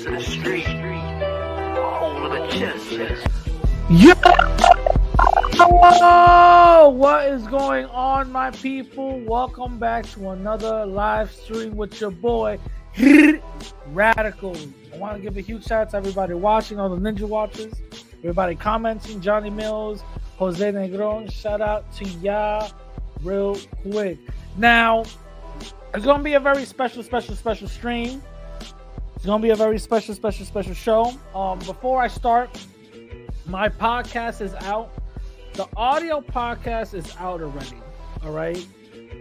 to the street. Hole in the chest. Yo! What is going on, my people? Welcome back to another live stream with your boy, Radical. I want to give a huge shout out to everybody watching, all the Ninja Watchers, everybody commenting, Johnny Mills, Jose Negron. Shout out to y'all real quick. Now, it's going to be a very special stream. It's going to be a very special show. Before I start, my podcast is out. The audio podcast is out already. All right.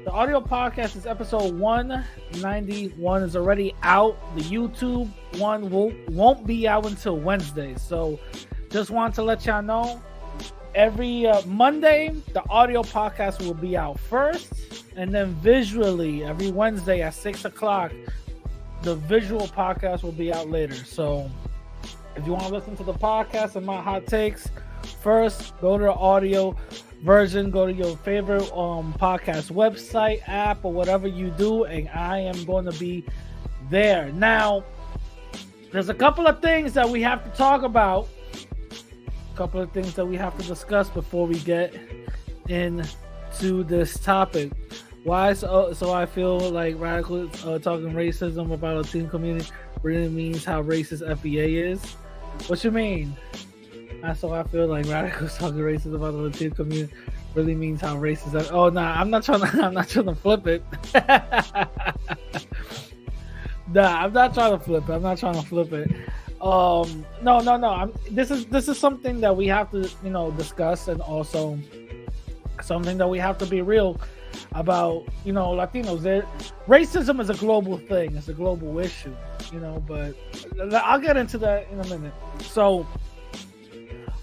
The audio podcast is episode 191 is already out. The YouTube one won't be out until Wednesday. So just want to let y'all know, every Monday, the audio podcast will be out first. And then visually, every Wednesday at 6 o'clock, the visual podcast will be out later. So if you want to listen to the podcast and my hot takes, first go to the audio version, go to your favorite podcast website, app, or whatever you do, and I am going to be there. Now, there's a couple of things that we have to talk about, a couple of things that we have to discuss before we get into this topic. Why? So I feel like Radical talking racism about the Latino community really means how racist FBA is. What you mean? So I feel like Radicals talking racist about the Latino community really means how racist. Oh no, I'm not trying to flip it. Nah, I'm not trying to flip it. No. This is something that we have to discuss, and also something that we have to be real about. Latinos. Racism is a global thing. It's a global issue. But I'll get into that in a minute. So,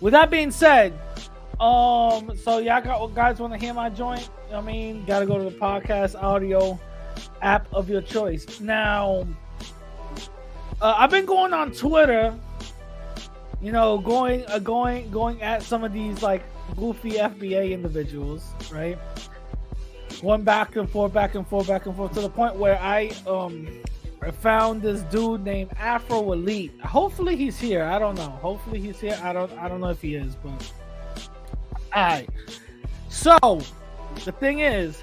with that being said, so y'all guys want to hear my joint? Gotta go to the podcast audio app of your choice. Now, I've been going on Twitter, going at some of these like goofy FBA individuals, right? Going back and forth to the point where I found this dude named Afro Elite. Hopefully he's here. I don't know. Hopefully he's here. I don't know if he is, but alright. So the thing is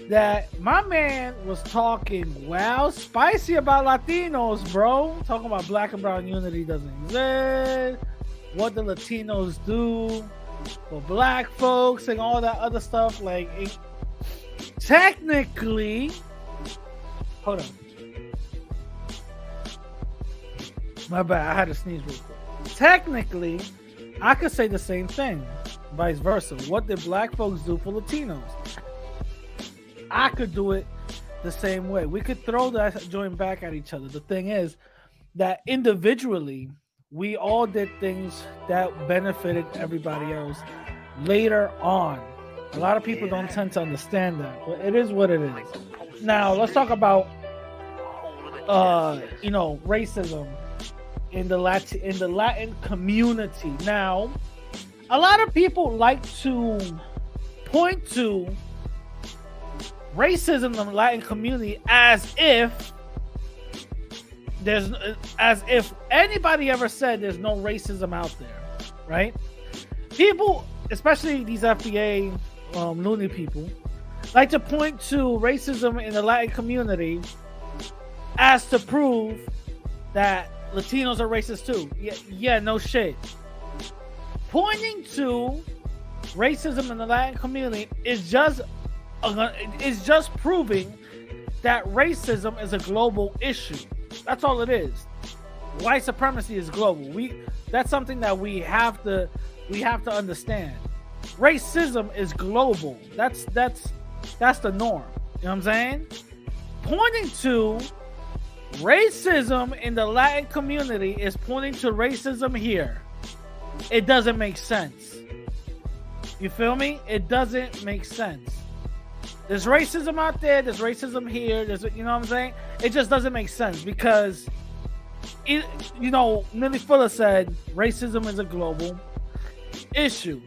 that my man was talking spicy about Latinos, bro. Talking about black and brown unity doesn't exist, what the Latinos do for black folks, and all that other stuff. Technically, hold on. My bad, I had to sneeze real quick. Technically, I could say the same thing, vice versa. What did black folks do for Latinos? I could do it the same way. We could throw that joint back at each other. The thing is that individually, we all did things that benefited everybody else later on. A lot of people don't tend to understand that, but it is what it is. Now, let's talk about racism in the Latin community. Now, a lot of people like to point to racism in the Latin community as if anybody ever said there's no racism out there, right? People, especially these FBA loony people, like to point to racism in the Latin community as to prove that Latinos are racist too. Yeah, no shit. Pointing to racism in the Latin community is just proving that racism is a global issue. That's all it is. White supremacy is global. That's something that we have to understand. Racism is global. That's the norm. You know what I'm saying? Pointing to racism in the Latin community is pointing to racism here. It doesn't make sense. You feel me? It doesn't make sense. There's racism out there. There's racism here. You know what I'm saying? It just doesn't make sense because, Millie Fuller said racism is a global issue.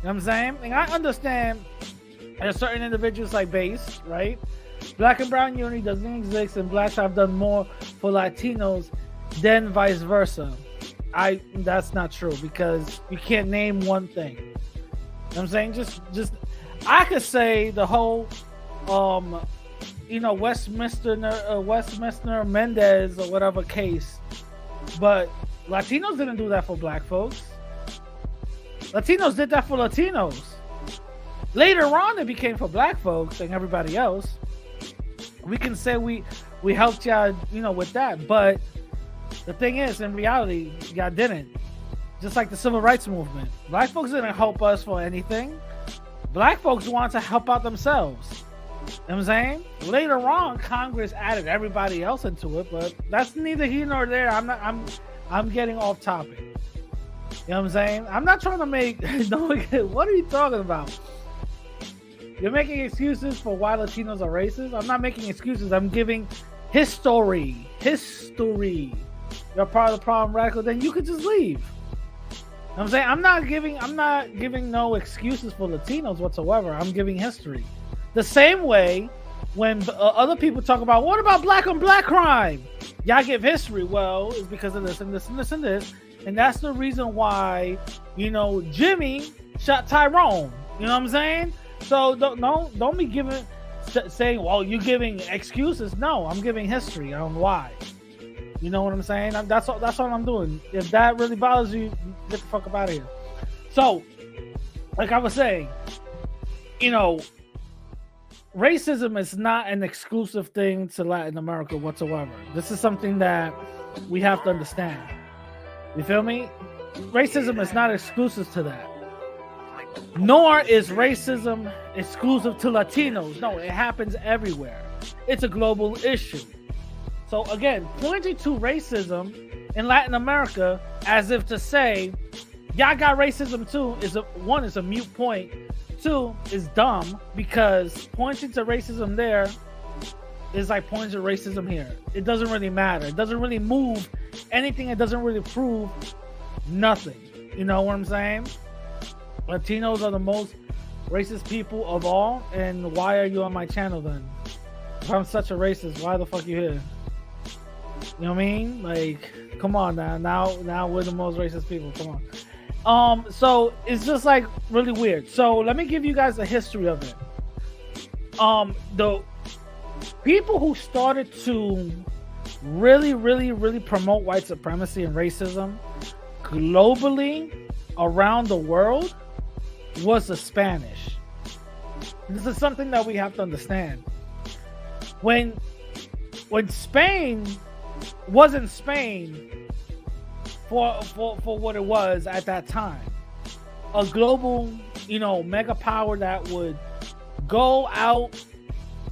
You know what I'm saying? And I understand there's certain individuals like Base, right? Black and brown unity doesn't exist, and blacks have done more for Latinos then vice versa. That's not true because you can't name one thing. You know what I'm saying? Just I could say the whole Westminster Mendez or whatever case, but Latinos didn't do that for black folks. Latinos did that for Latinos. Later on, it became for black folks and everybody else. We can say we helped y'all, with that, but the thing is, in reality, y'all didn't. Just like the civil rights movement, black folks didn't help us for anything. Black folks wanted to help out themselves. You know what I'm saying? Later on, Congress added everybody else into it, but that's neither here nor there. I'm getting off topic. You know what I'm saying? I'm not trying to make what are you talking about? You're making excuses for why Latinos are racist. I'm not making excuses. I'm giving history. You're part of the problem, Radical. Then you could just leave. You know what I'm saying? I'm not giving no excuses for Latinos whatsoever. I'm giving history. The same way when other people talk about, what about black on black crime? Y'all give history. Well, it's because of this and this and this and this. And that's the reason why, Jimmy shot Tyrone. You know what I'm saying? So don't be saying, well, you're giving excuses. No, I'm giving history on why. You know what I'm saying? That's all I'm doing. If that really bothers you, get the fuck up out of here. So, like I was saying, racism is not an exclusive thing to Latin America whatsoever. This is something that we have to understand. You feel me? Racism is not exclusive to that. Nor is racism exclusive to Latinos. No, it happens everywhere. It's a global issue. So again, pointing to racism in Latin America as if to say, y'all got racism too, is a mute point. Two, is dumb because pointing to racism there is like pointing to racism here. It doesn't really matter. It doesn't really move anything. It doesn't really prove nothing. You know what I'm saying? Latinos are the most racist people of all, and why are you on my channel then? If I'm such a racist, why the fuck you here? You know what I mean? Like, come on now we're the most racist people. Come on. So it's just like really weird. So let me give you guys a history of it. The people who started to really promote white supremacy and racism globally around the world was the Spanish. This is something that we have to understand. When Spain wasn't Spain for what it was at that time, a global, mega power that would go out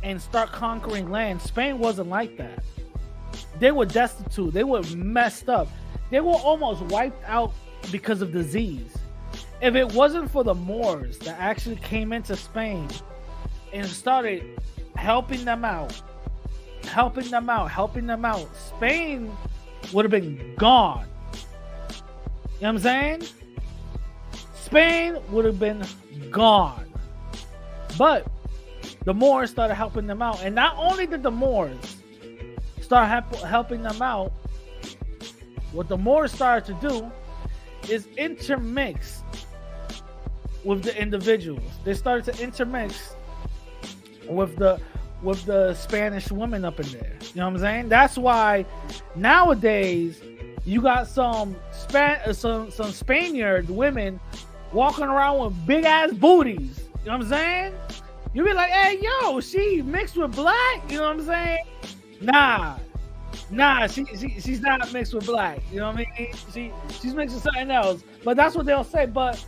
and start conquering land. Spain wasn't like that. They were destitute. They were messed up. They were almost wiped out because of disease. If it wasn't for the Moors that actually came into Spain and started helping them out, Spain would have been gone. You know what I'm saying? Spain would have been gone. But the Moors started helping them out. And not only did the Moors start helping them out, what the Moors started to do is intermix with the individuals. They started to intermix with the Spanish women up in there. You know what I'm saying? That's why nowadays you got some Spaniard women walking around with big ass booties. You know what I'm saying? You be like, hey, yo, she mixed with black. You know what I'm saying? Nah, she's not mixed with black. You know what I mean? She's mixed with something else. But that's what they'll say. But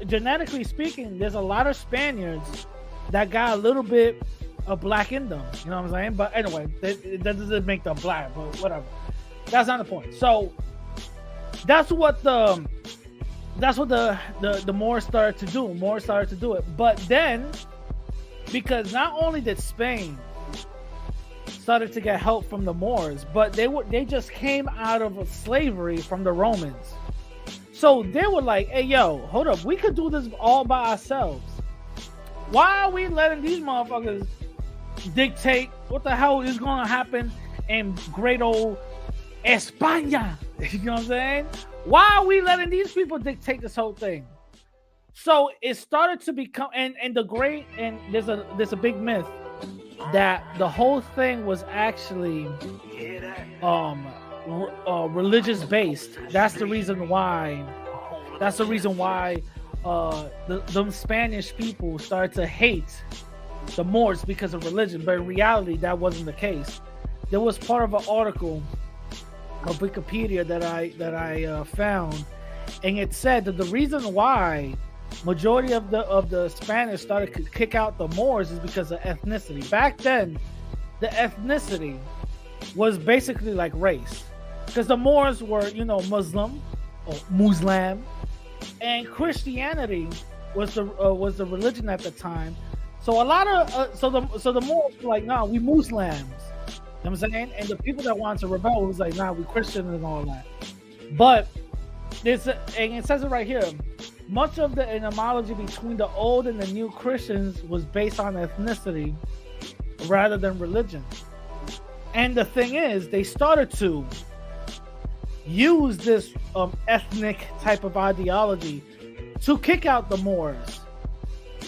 genetically speaking, there's a lot of Spaniards that got a little bit of black in them. You know what I'm saying? But anyway, that doesn't make them black. But whatever. That's not the point. So that's what the Moors started to do. Moors started to do it. But then, because not only did Spain started to get help from the Moors, but they just came out of slavery from the Romans. So they were like, hey, yo, hold up. We could do this all by ourselves. Why are we letting these motherfuckers dictate what the hell is going to happen in great old España. You know what I'm saying? Why are we letting these people dictate this whole thing? So it started to become, and there's a big myth that the whole thing was actually religious based. That's the reason why. The Spanish people started to hate the Moors because of religion, but in reality, that wasn't the case. There was part of an article of Wikipedia that I found, and it said that the reason why majority of the Spanish started to kick out the Moors is because of ethnicity. Back then, the ethnicity was basically like race, because the Moors were, Muslim, and Christianity was the religion at the time. So a lot of so the Moors were like, nah, we Muslims. You know what I'm saying? And the people that wanted to rebel was like, nah, we Christian and all that. But and it says it right here. Much of the etymology between the old and the new Christians was based on ethnicity rather than religion. And the thing is, they started to use this ethnic type of ideology to kick out the Moors.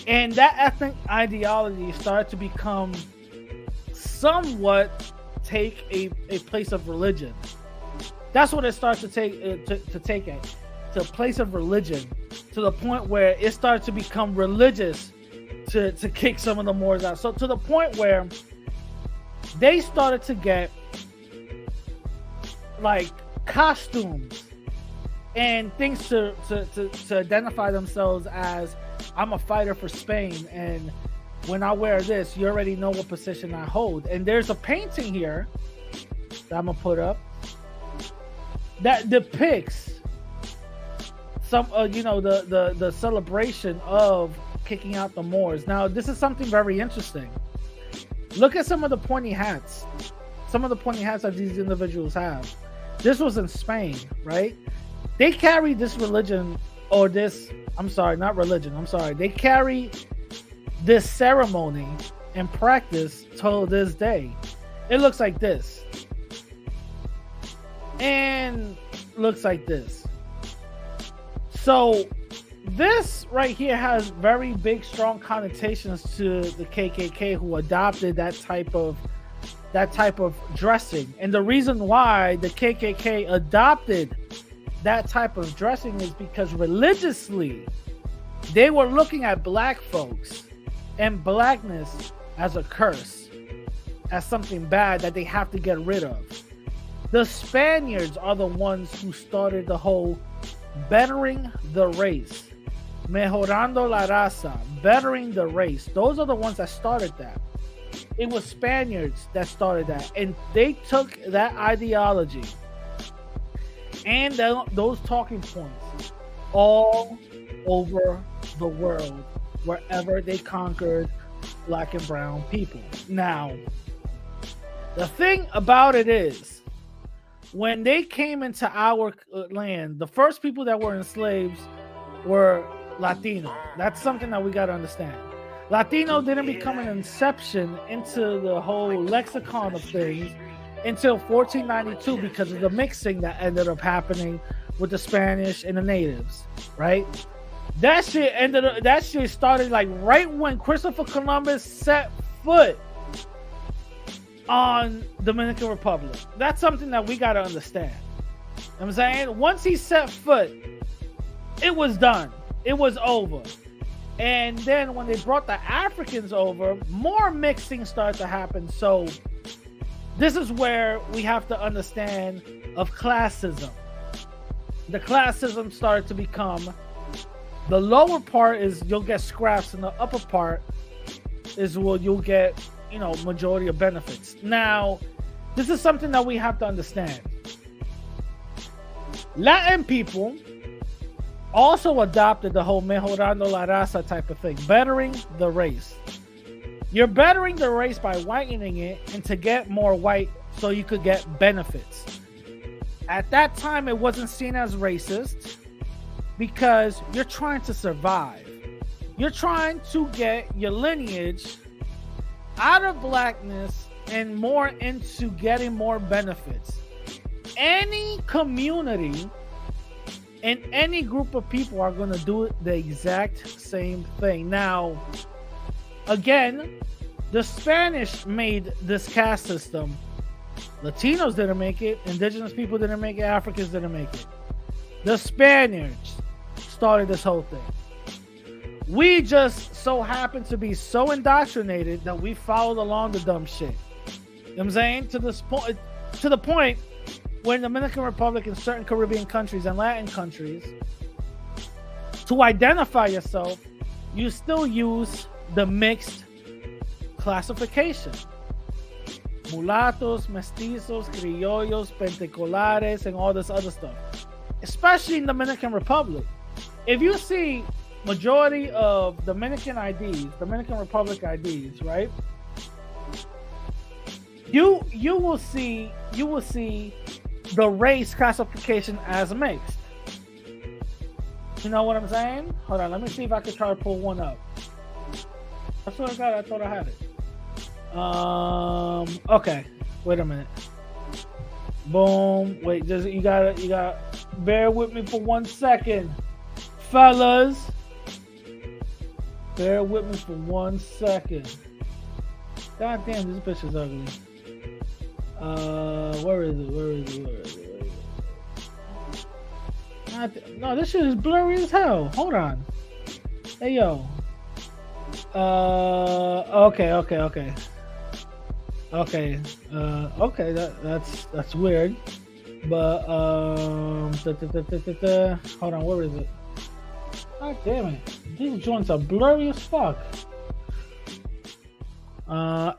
And that ethnic ideology started to become somewhat take a place of religion. That's what it starts to take it to a place of religion, to the point where it started to become religious to kick some of the Moors out. So to the point where they started to get like costumes and things to identify themselves as, I'm a fighter for Spain, and when I wear this, you already know what position I hold. And there's a painting here that I'm gonna put up that depicts some the celebration of kicking out the Moors. Now, this is something very interesting. Look at some of the pointy hats. Some of the pointy hats that these individuals have. This was in Spain, right? They carry this religion, or this, I'm sorry, not religion, I'm sorry. They carry this ceremony and practice till this day. It looks like this. And looks like this. So this right here has very big, strong connotations to the KKK, who adopted that type of dressing. And the reason why the KKK adopted that type of dressing is because religiously they were looking at black folks and blackness as a curse, as something bad that they have to get rid of. The Spaniards are the ones who started the whole bettering the race, mejorando la raza, bettering the race. Those are the ones that started that. It was Spaniards that started that, and they took that ideology and those talking points all over the world, wherever they conquered black and brown people. Now, the thing about it is, when they came into our land, the first people that were enslaved were Latino. That's something that we got to understand. Latino didn't become an inception into the whole lexicon of things until 1492 because of the mixing that ended up happening with the Spanish and the natives, right? That shit started like right when Christopher Columbus set foot on Dominican Republic. That's something that we got to understand. You know what I'm saying? Once he set foot, it was done. It was over. And then when they brought the Africans over, more mixing started to happen. So this is where we have to understand of classism. The classism started to become, the lower part is you'll get scraps, and the upper part is where you'll get, majority of benefits. Now, this is something that we have to understand. Latin people also adopted the whole mejorando la raza type of thing, bettering the race. You're bettering the race by whitening it and to get more white so you could get benefits. At that time, it wasn't seen as racist because you're trying to survive. You're trying to get your lineage out of blackness and more into getting more benefits. any community and any group of people are going to do the exact same thing. Now, again, the Spanish made this caste system. Latinos didn't make it. Indigenous people didn't make it. Africans didn't make it. The Spaniards started this whole thing. We just so happen to be so indoctrinated that we followed along the dumb shit. You know what I'm saying? To the point where in the Dominican Republic and certain Caribbean countries and Latin countries, to identify yourself, you still use the mixed classification. Mulattos, mestizos, criollos, pentecolares, and all this other stuff. Especially in the Dominican Republic. If you see majority of Dominican IDs, Dominican Republic IDs, right? You will see the race classification as mixed. You know what I'm saying? Hold on, let me see if I can try to pull one up. That's what I got. I thought I had it. Okay. Wait a minute. Boom. Wait, you got bear with me for 1 second. Fellas. Bear with me for 1 second. God damn, this bitch is ugly. Where is it? No, this shit is blurry as hell. Hold on. Hey, yo. Okay. That's weird. But hold on, where is it? God damn it. These joints are blurry as fuck.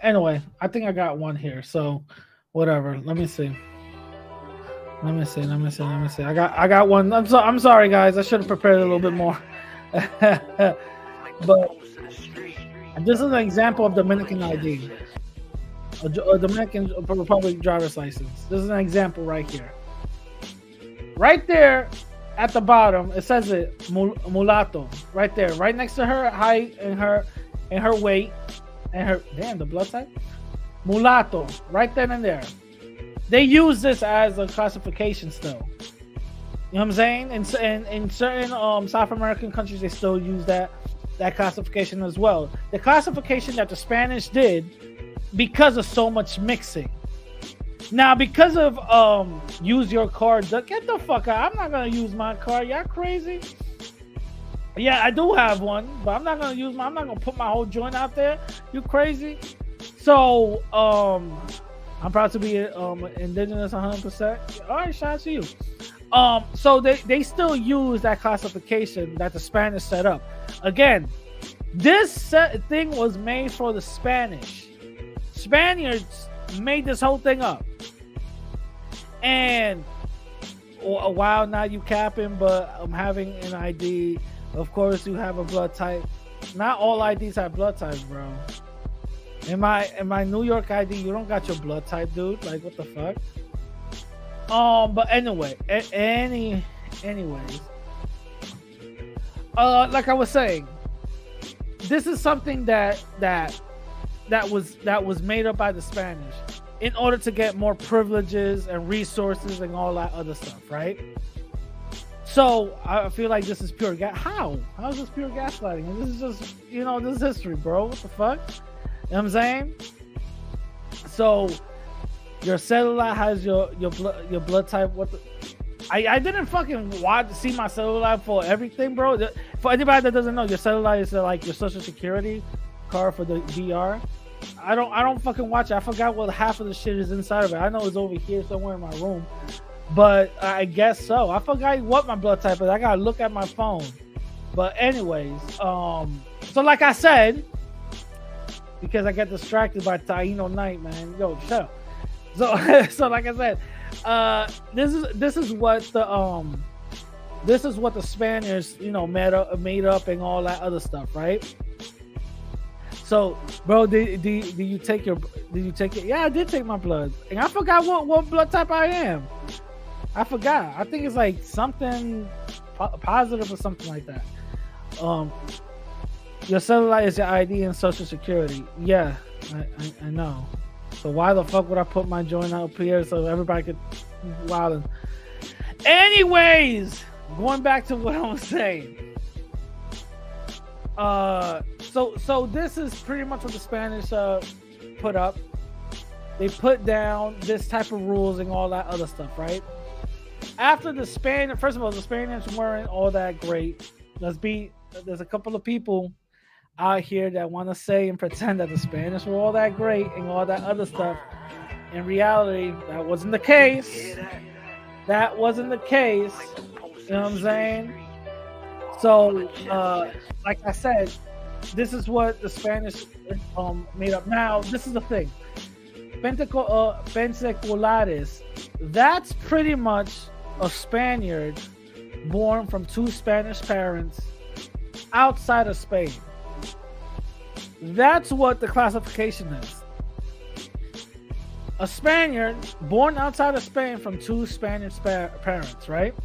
Anyway, I think I got one here. So whatever. Let me see. I got one. I'm sorry guys. I should have prepared a little bit more. But this is an example of Dominican ID. A Dominican Republic driver's license. This is an example right here. Right there at the bottom, it says it mulatto. Right there, right next to her height and her weight and her the blood type. Mulatto, right then and there. They use this as a classification still. You know what I'm saying? And in certain South American countries, they still use that classification as well. The classification that the Spanish did because of so much mixing. Now, because of use your card, get the fuck out. I'm not gonna use my card. Y'all crazy? Yeah, I do have one, but I'm not gonna use I'm not gonna put my whole joint out there. You crazy? So I'm proud to be indigenous 100%. All right, shout out to you. So they still use that classification that the Spanish set up. Again, this thing was made for the Spanish. Spaniards made this whole thing up. And wow, now you capping, but I'm having an ID. Of course, you have a blood type. Not all IDs have blood types, bro. In my New York ID, you don't got your blood type, dude. Like, what the fuck? But anyway, anyways, like I was saying, this is something that was made up by the Spanish in order to get more privileges and resources and all that other stuff, right? So I feel like this is pure How is this pure gaslighting? And this is just, this is history, bro. What the fuck? You know what I'm saying? So your cellular has your blood type. I didn't fucking see my cellular for everything, bro. For anybody that doesn't know, your cellular is like your social security card for the DR. I don't fucking watch it. I forgot what half of the shit is inside of it. I know it's over here somewhere in my room, but I guess so. I forgot what my blood type is. I gotta look at my phone. But anyways, so like I said, because I get distracted by Taino Night, man. Yo, shut up. So like I said, this is what the Spaniards, made up and all that other stuff, right? So, bro, did you take it? Yeah, I did take my blood, and I forgot what blood type I am. I forgot. I think it's like something positive or something like that. Your cellular is your ID and social security. Yeah, I know. So why the fuck would I put my joint up here so everybody could wild? Anyways, going back to what I was saying. So this is pretty much what the Spanish put up. They put down this type of rules and all that other stuff, right? After the Spanish, first of all, the Spaniards weren't all that great. There's a couple of people out here that want to say and pretend that the Spanish were all that great and all that other stuff. In reality, that wasn't the case. That wasn't the case. You know what I'm saying? So, like I said, this is what the Spanish made up. Now, this is the thing. Pentecolares, that's pretty much a Spaniard born from two Spanish parents outside of Spain. That's what the classification is. A Spaniard born outside of Spain from two Spanish parents, right?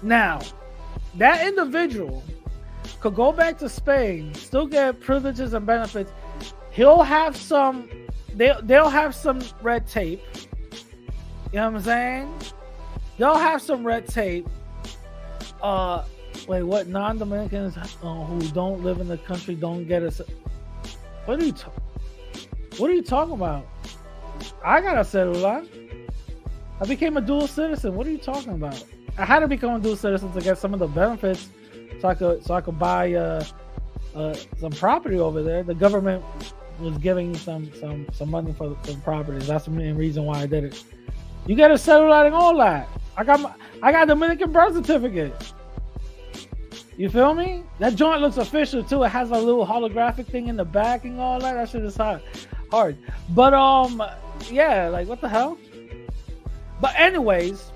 Now, that individual could go back to Spain, still get privileges and benefits. He'll have some, they'll have some red tape. You know what I'm saying? They'll have some red tape. Wait, what? Non-Dominicans who don't live in the country don't get us. What are you talking about? I got a celular. I became a dual citizen. What are you talking about? I had to become a dual citizen to get some of the benefits, so I could buy some property over there. The government was giving some money for some properties. That's the main reason why I did it. You get a celular and all that. I got a Dominican birth certificate. You feel me? That joint looks official too. It has a little holographic thing in the back and all that. That shit is hard. But yeah, like what the hell? But anyways,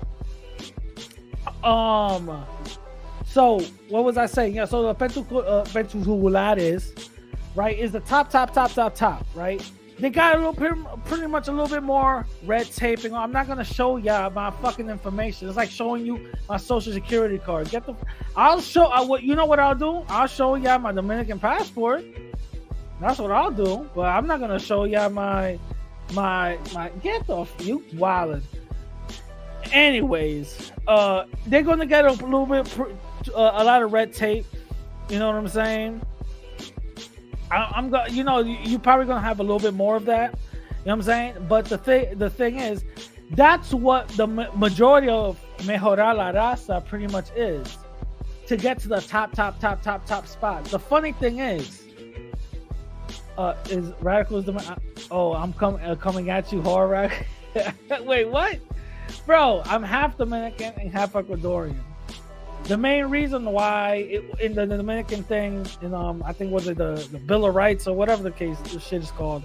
so what was I saying? Yeah, so the Pentecolares, right, is the top, right? They got pretty much a little bit more red taping. I'm not gonna show y'all my fucking information. It's like showing you my social security card. I'll show what you know what I'll do. I'll show y'all my Dominican passport. That's what I'll do. But I'm not gonna show y'all my get off you wildin'. Anyways, they're gonna get a little bit a lot of red tape. You know what I'm saying? I'm going. You know, you probably gonna have a little bit more of that. You know what I'm saying? But the thing is, that's what the majority of mejorar la raza pretty much is, to get to the top spot. The funny thing is radicals. I'm coming at you, horror. Wait, what? Bro, I'm half Dominican and half Ecuadorian. The main reason why in the Dominican thing, I think was it the Bill of Rights or whatever the case, this shit is called.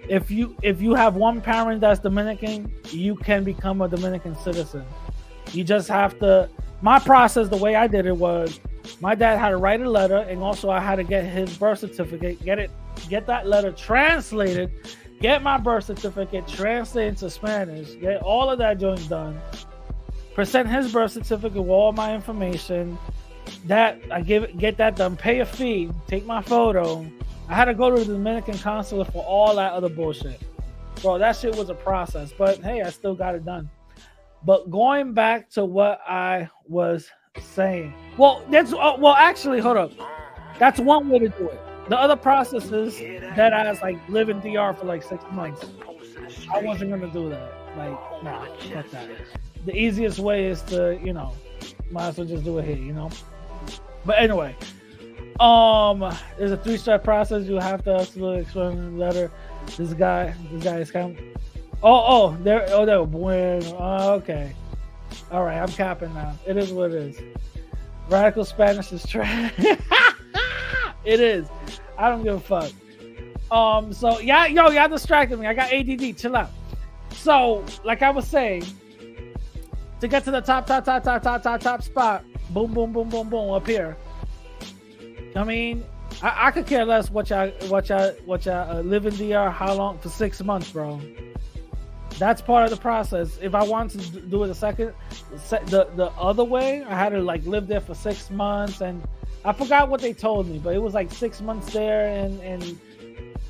If you have one parent that's Dominican, you can become a Dominican citizen. You just have to. My process, the way I did it was, my dad had to write a letter, and also I had to get his birth certificate, get that letter translated, get my birth certificate translated to Spanish, get all of that joint done. Present his birth certificate with all my information. That I get that done. Pay a fee. Take my photo. I had to go to the Dominican consulate for all that other bullshit, bro. That shit was a process, but hey, I still got it done. But going back to what I was saying, actually, hold up. That's one way to do it. The other process is that I was like live in DR for like 6 months. I wasn't gonna do that. Like, nah, fuck that. The easiest way is to, might as well just do it here, But anyway, there's a 3-step process. You have to absolutely explain the letter. This guy is coming. There. Okay. All right, I'm capping now. It is what it is. Radical Spanish is trash. It is. I don't give a fuck. So y'all distracted me. I got ADD. Chill out. So, like I was saying, to get to the top spot, boom, up here. I mean, I could care less what y'all live in DR. How long? For 6 months, bro. That's part of the process. If I wanted to do it the other way, I had to like live there for 6 months, and I forgot what they told me, but it was like 6 months there, and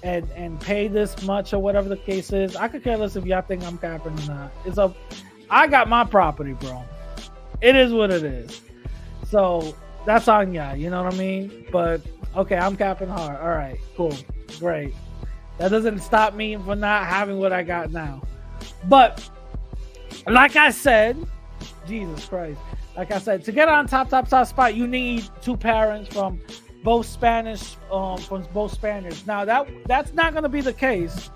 and pay this much or whatever the case is. I could care less if y'all think I'm capping or not. I got my property, bro. It is what it is. So that's on y'all, you know what I mean? But okay, I'm capping hard. All right, cool, great. That doesn't stop me from not having what I got now. But like I said, Jesus Christ, like I said, to get on top spot, you need two parents from both Spanish, from both Spaniards. Now that's not going to be the case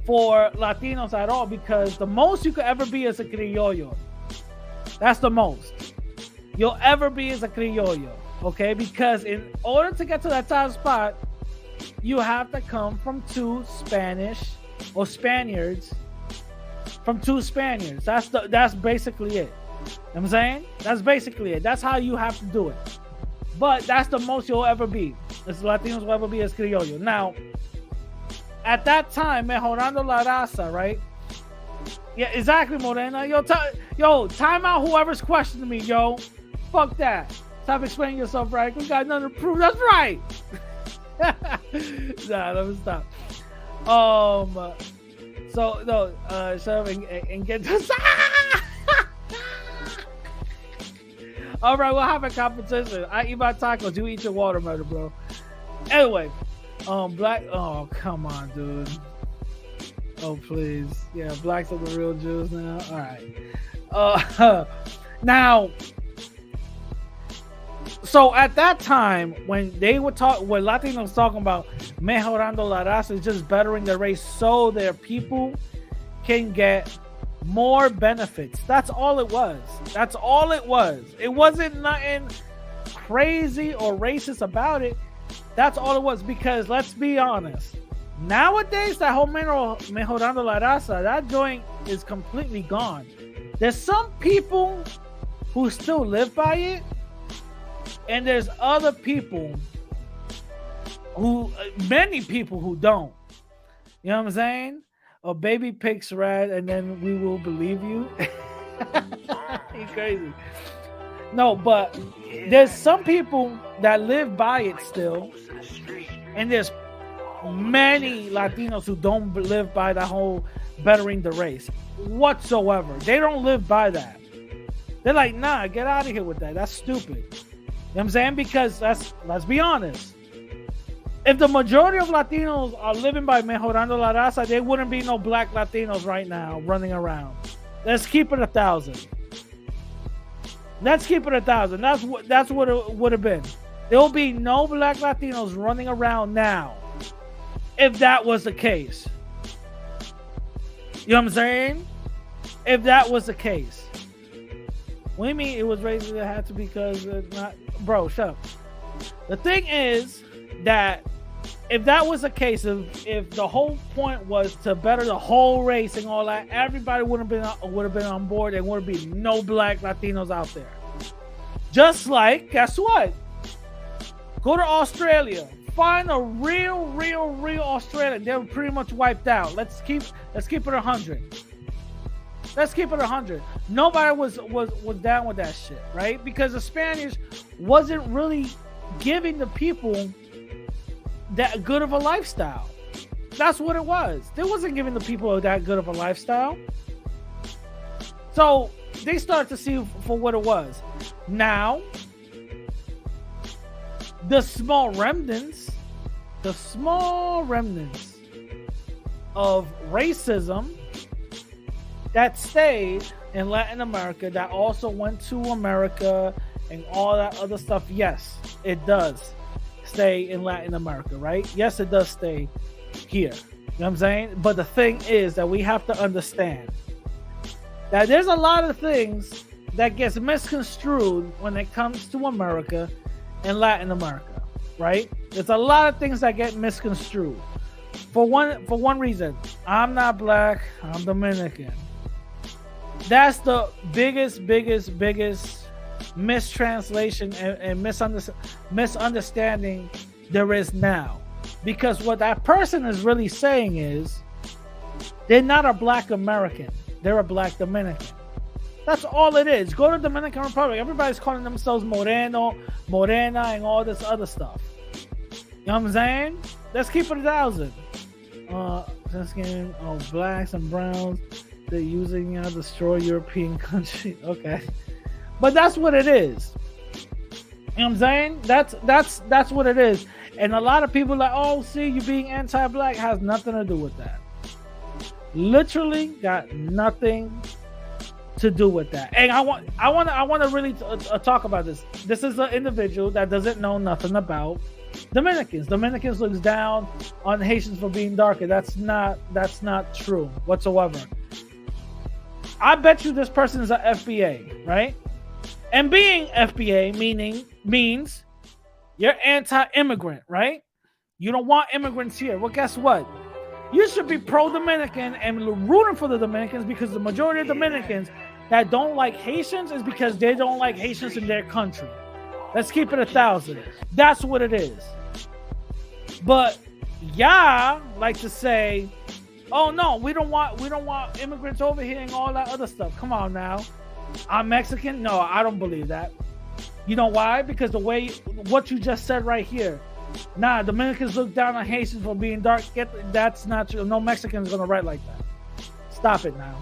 for Latinos at all, because the most you could ever be is a criollo. That's the most you'll ever be is a criollo, okay? Because in order to get to that top spot, you have to come from two Spanish or Spaniards. From two Spaniards. That's basically it. You know what I'm saying? That's basically it. That's how you have to do it. But that's the most you'll ever be. As Latinos will ever be as criollo. Now, at that time, mejorando la raza, right? Yeah, exactly, Morena. Time out whoever's questioning me, yo. Fuck that. Stop explaining yourself, right? We got nothing to prove. That's right. Nah, let me stop. So no, shut up and get this. All right, we'll have a competition. I eat my tacos, you eat your watermelon, bro. Anyway, black. Oh, come on, dude. Oh, please. Yeah, blacks are the real Jews now. All right. Now. So at that time, when Latinos talking about mejorando la raza, is just bettering the race so their people can get more benefits. That's all it was. That's all it was. It wasn't nothing crazy or racist about it. That's all it was. Because let's be honest, nowadays that whole mejorando la raza, that joint is completely gone. There's some people who still live by it. And there's other people many people who don't. You know what I'm saying? A baby picks red and then we will believe you. You're crazy. No, but there's some people that live by it still. And there's many Latinos who don't live by the whole bettering the race whatsoever. They don't live by that. They're like, nah, get out of here with that. That's stupid. You know what I'm saying? Because let's be honest. If the majority of Latinos are living by mejorando la raza, there wouldn't be no black Latinos right now running around. Let's keep it 1,000. Let's keep it 1,000. That's what it would have been. There will be no black Latinos running around now if that was the case. You know what I'm saying? If that was the case. What do you mean it was raised? It had to because it's not, bro. Shut up. The thing is that if that was the case, if the whole point was to better the whole race and all that, everybody would have been on board. There would be no black Latinos out there. Just like, guess what? Go to Australia. Find a real Australian. They were pretty much wiped out. Let's keep it 100. Let's keep it 100. Nobody was down with that shit, right? Because the Spanish wasn't really giving the people that good of a lifestyle. That's what it was. They wasn't giving the people that good of a lifestyle. So they started to see for what it was. Now, the small remnants of racism that stayed in Latin America, that also went to America and all that other stuff, yes, it does stay in Latin America, right? Yes, it does stay here. You know what I'm saying? But the thing is that we have to understand that there's a lot of things that gets misconstrued when it comes to America and Latin America, right? There's a lot of things that get misconstrued. For one reason, I'm not black, I'm Dominican. That's the biggest mistranslation and misunderstanding there is now. Because what that person is really saying is they're not a black American, they're a black Dominican. That's all it is. Go to Dominican Republic. Everybody's calling themselves Moreno, Morena, and all this other stuff. You know what I'm saying? let's keep it 1,000. This game of blacks and browns, they're using to destroy European country. Okay, but that's what it is. You know what I'm saying? That's what it is. And a lot of people are like, oh, see, you being anti-black has nothing to do with that. Literally got nothing to do with that. And I want to really talk about this. This is an individual that doesn't know nothing about Dominicans. Dominicans looks down on Haitians for being darker. That's not true whatsoever. I bet you this person is an FBA, right? And being FBA means you're anti-immigrant, right? You don't want immigrants here. Well, guess what? You should be pro-Dominican and rooting for the Dominicans, because the majority of Dominicans that don't like Haitians is because they don't like Haitians in their country. Let's keep it 1,000. That's what it is. But y'all like to say, oh no, we don't want immigrants over here and all that other stuff. Come on now. I'm Mexican? No, I don't believe that. You know why? Because what you just said right here. Nah, Dominicans look down on Haitians for being dark. That's not true. No Mexican's gonna write like that. Stop it now.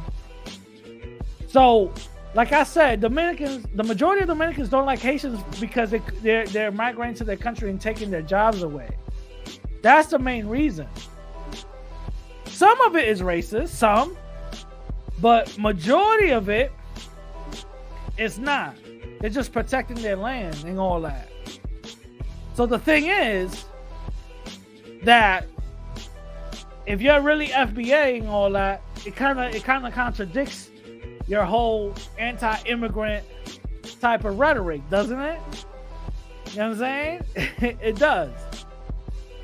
So, like I said, the majority of Dominicans don't like Haitians because they're migrating to their country and taking their jobs away. That's the main reason. Some of it is racist, but majority of it is not. They're just protecting their land and all that. So the thing is that if you're really FBA and all that, it kind of contradicts your whole anti-immigrant type of rhetoric, doesn't it? You know what I'm saying? It does.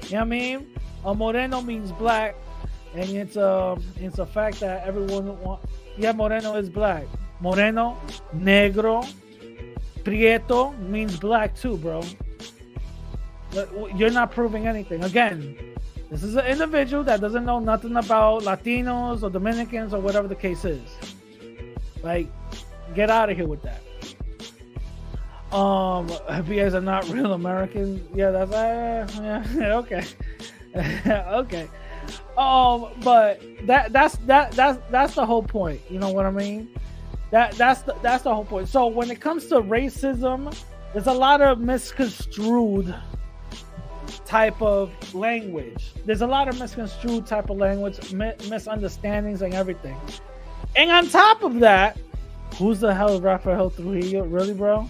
You know what I mean? Moreno means black, and it's a fact that everyone Moreno is black. Moreno, negro, prieto means black too, bro. You're not proving anything. Again, this is an individual that doesn't know nothing about Latinos or Dominicans or whatever the case is. Like, get out of here with that. FBAs are not real Americans. Yeah, that's okay. Okay. But that's the whole point. You know what I mean? That's the whole point. So when it comes to racism, there's a lot of misconstrued type of language. There's a lot of misconstrued type of language, misunderstandings and everything. And on top of that, who's the hell is Rafael Trujillo? Really, bro?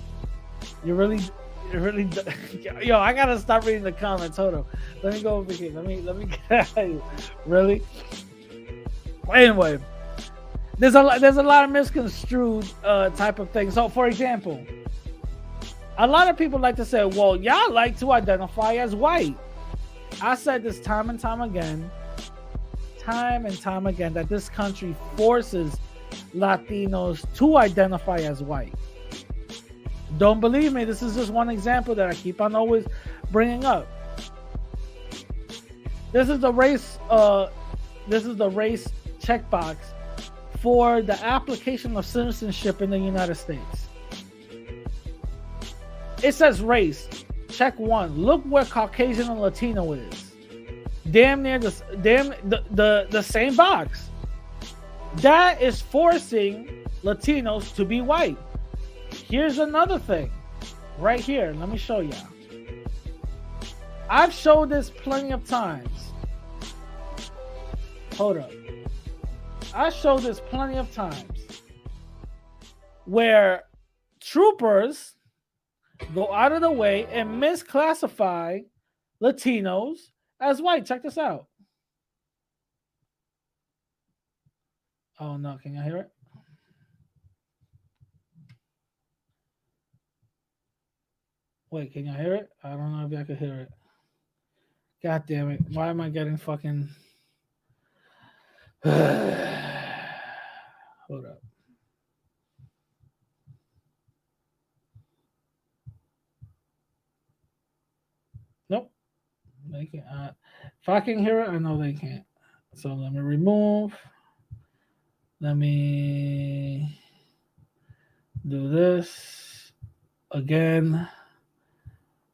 You really yo, I gotta stop reading the comments. Hold on. Let me go over here. Let me get you. Really? Anyway, there's a lot of misconstrued type of things. So for example, a lot of people like to say, well, y'all like to identify as white. I said this time and time again, that this country forces Latinos to identify as white. Don't believe me? This is just one example that I keep on always bringing up. This is the race checkbox for the application of citizenship in the United States. It says race. Check 1. Look where Caucasian and Latino is. Damn near the same box. That is forcing Latinos to be white. Here's another thing. Right here. Let me show y'all. I've showed this plenty of times. Hold up. I showed this plenty of times where troopers go out of the way and misclassify Latinos as white. Check this out. Oh no, can you hear it? Wait, can you hear it? I don't know if I can hear it. God damn it. Why am I getting fucking... Hold up. Nope. They can't. If I can hear it, I know they can't. So let me remove. Let me do this again.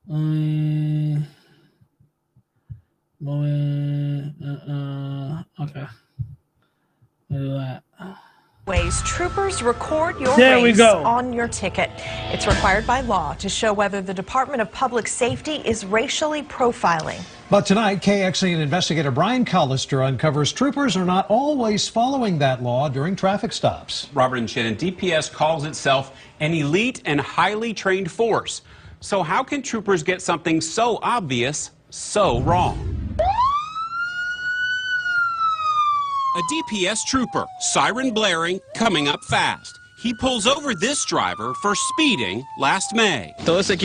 Let Okay. Do that. Ways troopers record your There we race go. on your ticket. It's required by law to show whether the Department of Public Safety is racially profiling. But tonight, KXAN investigator Brian Collister uncovers troopers are not always following that law during traffic stops. Robert and Shannon, DPS calls itself an elite and highly trained force. So how can troopers get something so obvious so wrong? A DPS trooper, siren blaring, coming up fast. He pulls over this driver for speeding last May. Pastor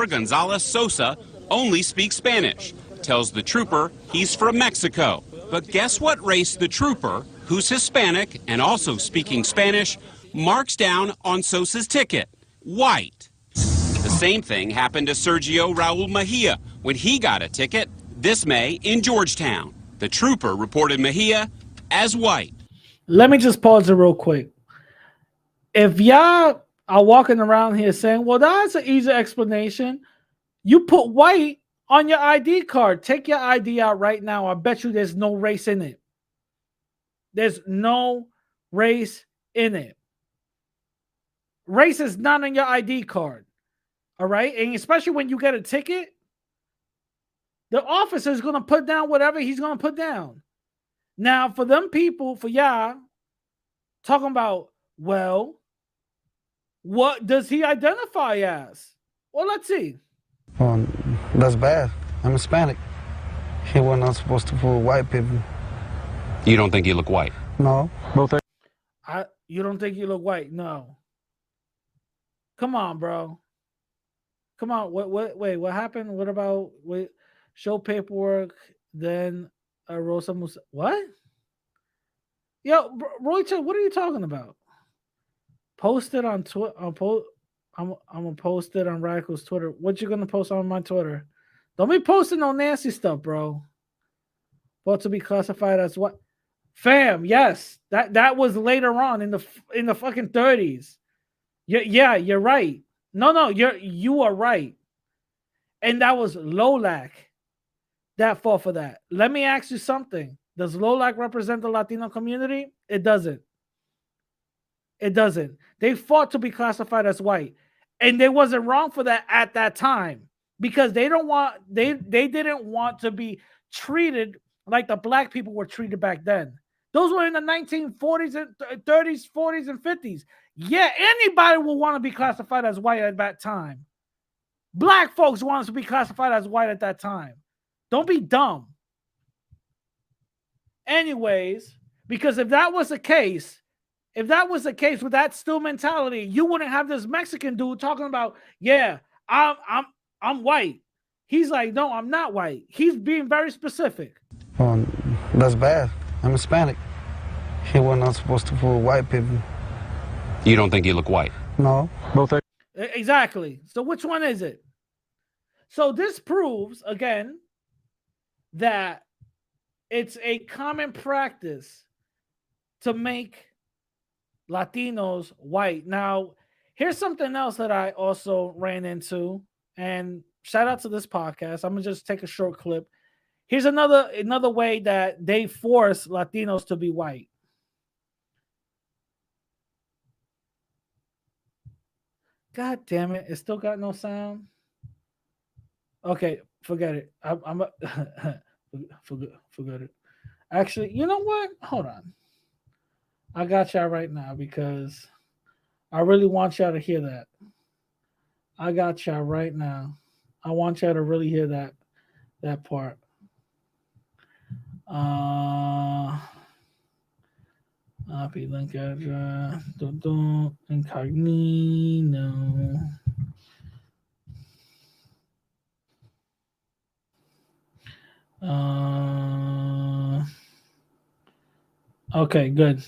Gonzalez Sosa only speaks Spanish. Tells the trooper he's from Mexico. But guess what race the trooper, who's Hispanic and also speaking Spanish, marks down on Sosa's ticket? White. The same thing happened to Sergio Raul Mejia when he got a ticket this May in Georgetown. The trooper reported Mejia as white. Let me just pause it real quick. If y'all are walking around here saying, well, that's an easy explanation, you put white on your ID card. Take your ID out right now. I bet you there's no race in it. There's no race in it. Race is not on your ID card. All right? And especially when you get a ticket, the officer is going to put down whatever he's going to put down. Now, for them people, for y'all, talking about, well, what does he identify as? Well, let's see. Well, that's bad. I'm Hispanic. He was not supposed to fool white people. You don't think you look white? No. You don't think you look white? No. Come on, bro. Come on. Wait, what happened? What about show paperwork, then Rosa Musa? What? Yo, Roy, what are you talking about? Post it on Twitter. I'm gonna post it on Radical's Twitter. What you gonna post on my Twitter? Don't be posting no nasty stuff, bro. About to be classified as what? Fam, yes. That was later on in the fucking 30s. Yeah, you're right. No, you are right. And that was LOLAC that fought for that. Let me ask you something. Does LOLAC represent the Latino community? It doesn't. It doesn't. They fought to be classified as white. And they wasn't wrong for that at that time. Because they didn't want to be treated like the black people were treated back then. Those were in the 1940s and 30s, 40s, and 50s. Yeah, anybody will want to be classified as white at that time. Black folks wanted to be classified as white at that time. Don't be dumb. Anyways, because if that was the case with that still mentality, you wouldn't have this Mexican dude talking about, yeah, I'm white. He's like, no, I'm not white. He's being very specific. Well, that's bad. I'm Hispanic. He was not supposed to fool white people. You don't think you look white? No. Exactly. So which one is it? So this proves, again, that it's a common practice to make Latinos white. Now, here's something else that I also ran into, and shout out to this podcast. I'm gonna just take a short clip. Here's another way that they force Latinos to be white. God damn it! It still got no sound. Okay, forget it. I'm forget it. Actually, you know what? Hold on. I got y'all right now because I really want y'all to hear that. I got y'all right now. I want y'all to really hear that part. IP link address. Incognito. Okay, good.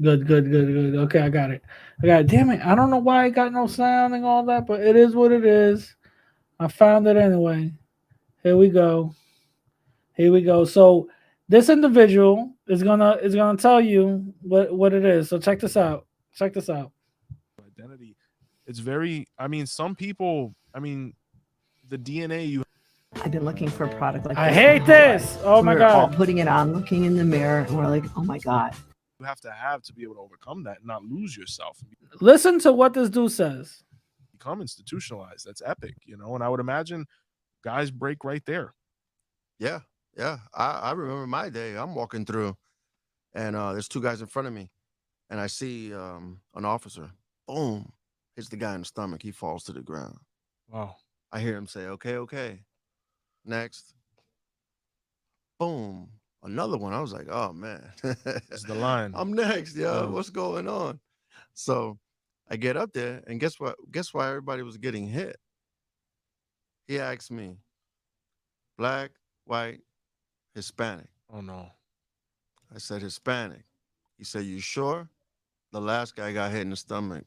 Okay, I got it. Damn it. I don't know why I got no sound and all that, but it is what it is. I found it anyway. Here we go. So this individual is gonna tell you what it is. So check this out. Identity. It's very, some people, the DNA you I've been looking for a product like this. I hate this. Oh my We're all God. putting it on, looking in the mirror, and we're like, oh my God. You have to be able to overcome that and not lose yourself and Listen to what this dude says. become institutionalized. That's epic, you know. And I would imagine guys break right there. Yeah. I remember my day. I'm walking through, and there's two guys in front of me, and I see an officer. Boom, hits the guy in the stomach. He falls to the ground. Wow. I hear him say, okay. Next. Boom. Another one. I was like, oh, man. It's the line. I'm next, yo. What's going on? So I get up there, and guess what? Guess why everybody was getting hit? He asked me, black, white, Hispanic. Oh, no. I said, Hispanic. He said, you sure? The last guy got hit in the stomach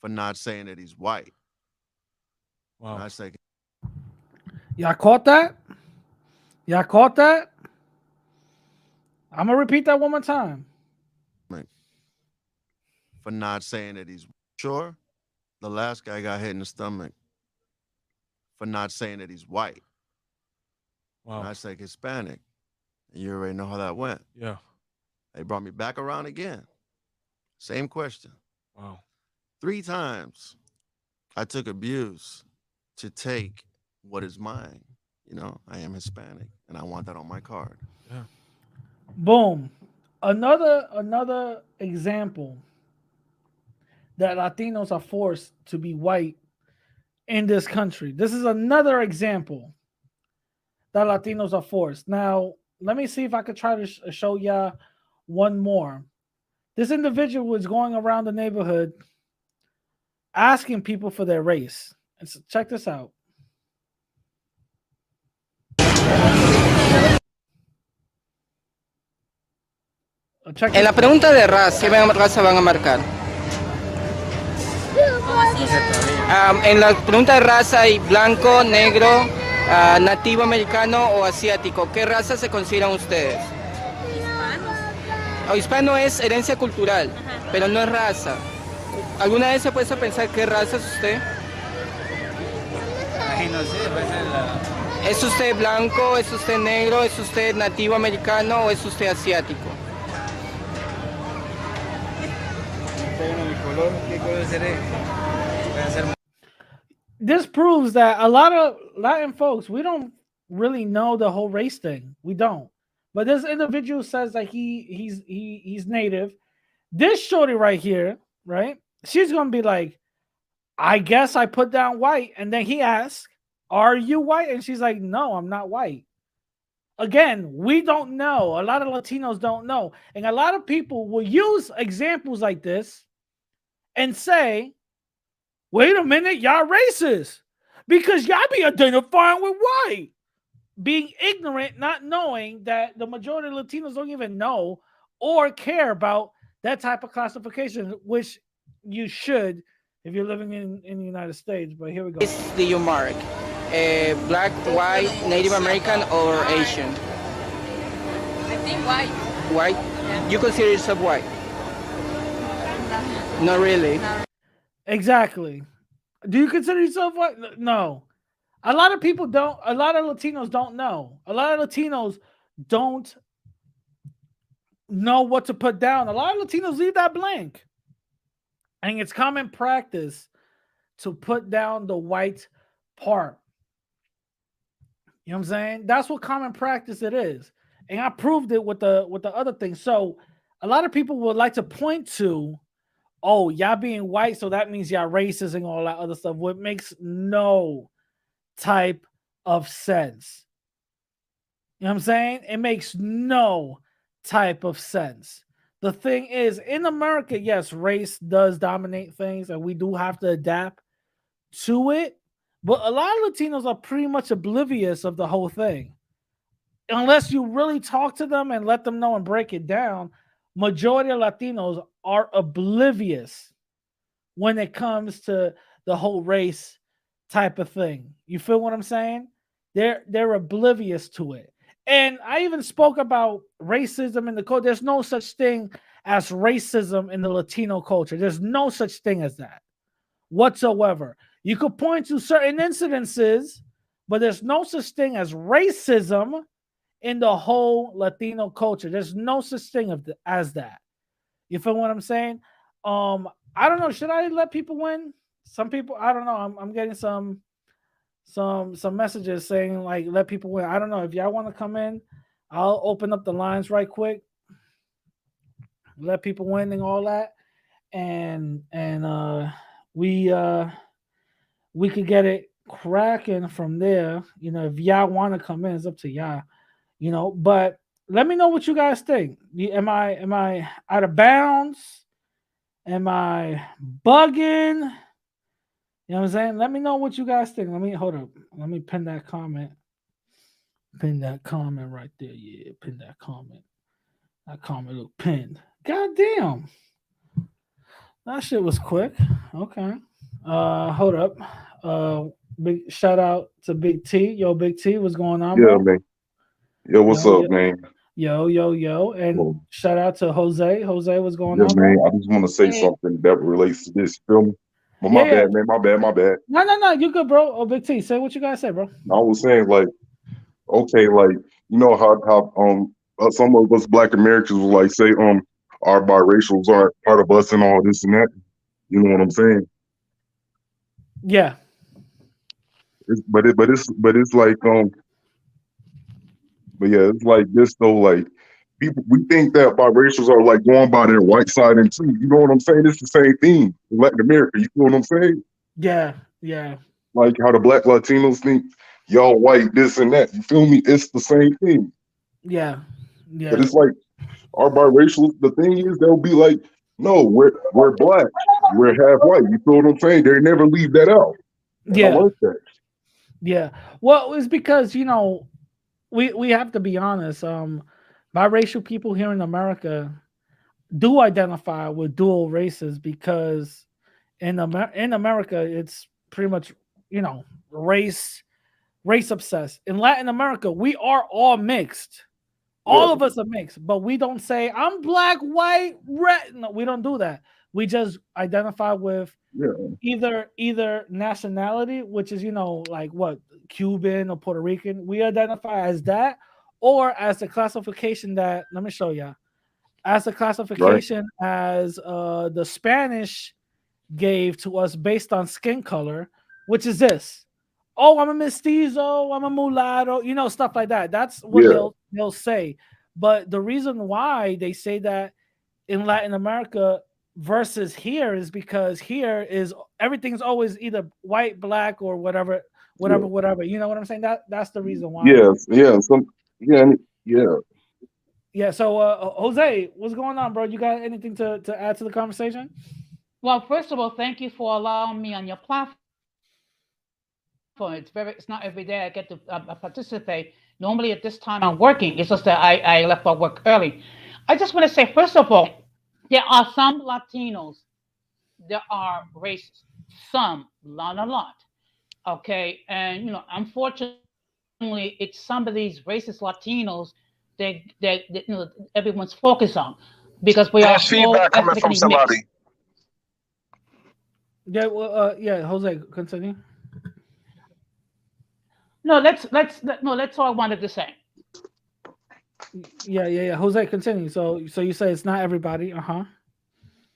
for not saying that he's white. Wow. And I said, Y'all caught that? Y'all caught that? I'm gonna repeat that one more time. for not saying that he's sure. The last guy got hit in the stomach for not saying that he's white. Wow. And I said Hispanic. And you already know how that went. Yeah. They brought me back around again. Same question. Wow. 3 times I took abuse to take what is mine. You know, I am Hispanic and I want that on my card. Yeah. Boom. Another example that Latinos are forced to be white in this country. This is another example that Latinos are forced. Now, let me see if I could try to show y'all one more. This individual was going around the neighborhood asking people for their race. And so check this out. En la pregunta de raza, ¿qué raza van a marcar? En la pregunta de raza hay blanco, negro, nativo americano o asiático. ¿Qué raza se consideran ustedes? Hispano. Hispano es herencia cultural, pero no es raza. ¿Alguna vez se ha puesto a pensar qué raza es usted? No sé, ¿Es usted blanco, es usted negro, es usted nativo americano o es usted asiático? This proves that a lot of Latin folks, we don't really know the whole race thing. We don't. But this individual says that he's native. This shorty right here, right? She's gonna be like, I guess I put down white. And then he asks, are you white? And she's like, no, I'm not white. Again, we don't know. A lot of Latinos don't know. And a lot of people will use examples like this and say, wait a minute, y'all racist. Because y'all be identifying with white. Being ignorant, not knowing that the majority of Latinos don't even know or care about that type of classification, which you should if you're living in the United States. But here we go. Do you mark? Black, white, Native American, or Asian? I think white. White? Yeah. You consider yourself white? Not really. Exactly. Do you consider yourself white? No. A lot of people don't. A lot of Latinos don't know. A lot of Latinos don't know what to put down. A lot of Latinos leave that blank. And it's common practice to put down the white part. You know what I'm saying? That's what common practice it is. And I proved it with the other thing. So a lot of people would like to point to, oh, y'all being white, so that means y'all racist and all that other stuff. What makes no type of sense. You know what I'm saying? It makes no type of sense. The thing is, in America, yes, race does dominate things, and we do have to adapt to it. But a lot of Latinos are pretty much oblivious of the whole thing. Unless you really talk to them and let them know and break it down, majority of Latinos are oblivious when it comes to the whole race type of thing. You feel what I'm saying? They're oblivious to it. And I even spoke about racism in the culture. There's no such thing as racism in the Latino culture. There's no such thing as that whatsoever. You could point to certain incidences but there's no such thing as racism in the whole Latino culture. There's no such thing as that. You feel what I'm saying? I don't know. Should I let people win? Some people, I don't know. I'm getting some messages saying like let people win. I don't know if y'all want to come in. I'll open up the lines right quick. Let people win and all that, and we could get it cracking from there. You know, if y'all want to come in, it's up to y'all. You know, but let me know what you guys think. Am I out of bounds? Am I bugging? You know what I'm saying? Let me know what you guys think. Let me hold up. Let me pin that comment. Pin that comment right there. Yeah, pin that comment. That comment look pinned. God damn. That shit was quick. Okay. Hold up. Big shout out to Big T. Yo, Big T, what's going on, Yeah, bro? man. Yo, what's up, man? Yo. And shout out to Jose. Jose, what's going Yeah, on, man. bro? I just want to say something that relates to this film. Well, my bad, man. My bad. No. You good, bro. Oh, Big T, say what you gotta say, bro. I was saying, like, okay, like, you know how some of us Black Americans will like say our biracials aren't part of us and all this and that. You know what I'm saying? Yeah. But it's like but yeah, it's like this though. Like people, we think that biracials are like going by their white side and too. You know what I'm saying? It's the same thing in Latin America. You know what I'm saying? Yeah. Like how the Black Latinos think y'all white, this and that. You feel me? It's the same thing. Yeah. But it's like our biracial. The thing is, they'll be like, no, we're Black, we're half white. You feel what I'm saying? They never leave that out. And I like that. Yeah. Well, it's because, you know, we have to be honest. Biracial people here in America do identify with dual races because in America it's pretty much, you know, race obsessed. In Latin America, we are all mixed. All of us are mixed, but we don't say I'm black, white, red. No, we don't do that. We just identify with either nationality, which is, you know, like what, Cuban or Puerto Rican. We identify as that, or as the classification that, let me show you, as the classification as the Spanish gave to us based on skin color, which is this. Oh, I'm a mestizo, I'm a mulatto, you know, stuff like that. That's what they'll say. But the reason why they say that in Latin America versus here is because here is everything's always either white, black, or whatever. You know what I'm saying? That's the reason why. Yeah. So Jose, what's going on, bro? You got anything to add to the conversation? Well, first of all, thank you for allowing me on your platform. It's not every day I get to participate. Normally at this time I'm working. It's just that I left for work early. I just want to say, first of all, there are some Latinos that are racist. Some, not a lot. Okay, and you know, unfortunately, it's some of these racist Latinos that you know everyone's focused on because we are feedback coming from somebody. Mixed. Yeah, well, Jose, continue. No, that's all I wanted to say. Yeah. Jose, continue. So you say it's not everybody.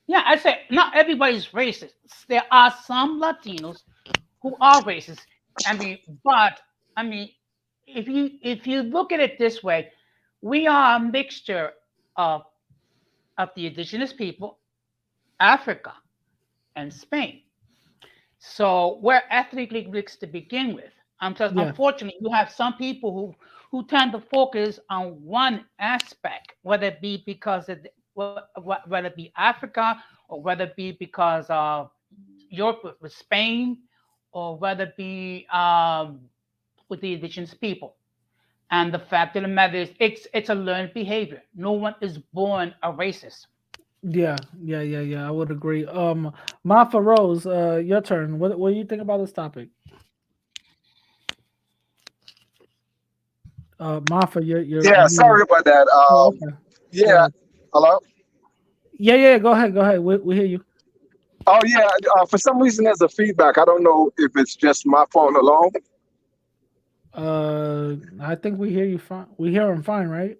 Yeah, I say not everybody's racist. There are some Latinos who are racist. I mean, if you look at it this way, we are a mixture of the indigenous people, Africa, and Spain. So we're ethnically mixed to begin with. Unfortunately, you have some people who tend to focus on one aspect, whether it be because of whether it be Africa, or whether it be because of Europe with Spain, or whether it be with the indigenous people. And the fact of the matter is, it's a learned behavior. No one is born a racist. Yeah. I would agree. Mafa Rose, your turn. What do you think about this topic? Mafa, you're sorry about that. Hello. Yeah. Go ahead. We hear you. Oh yeah. For some reason, there's a feedback. I don't know if it's just my phone alone. I think we hear you fine. We hear him fine, right?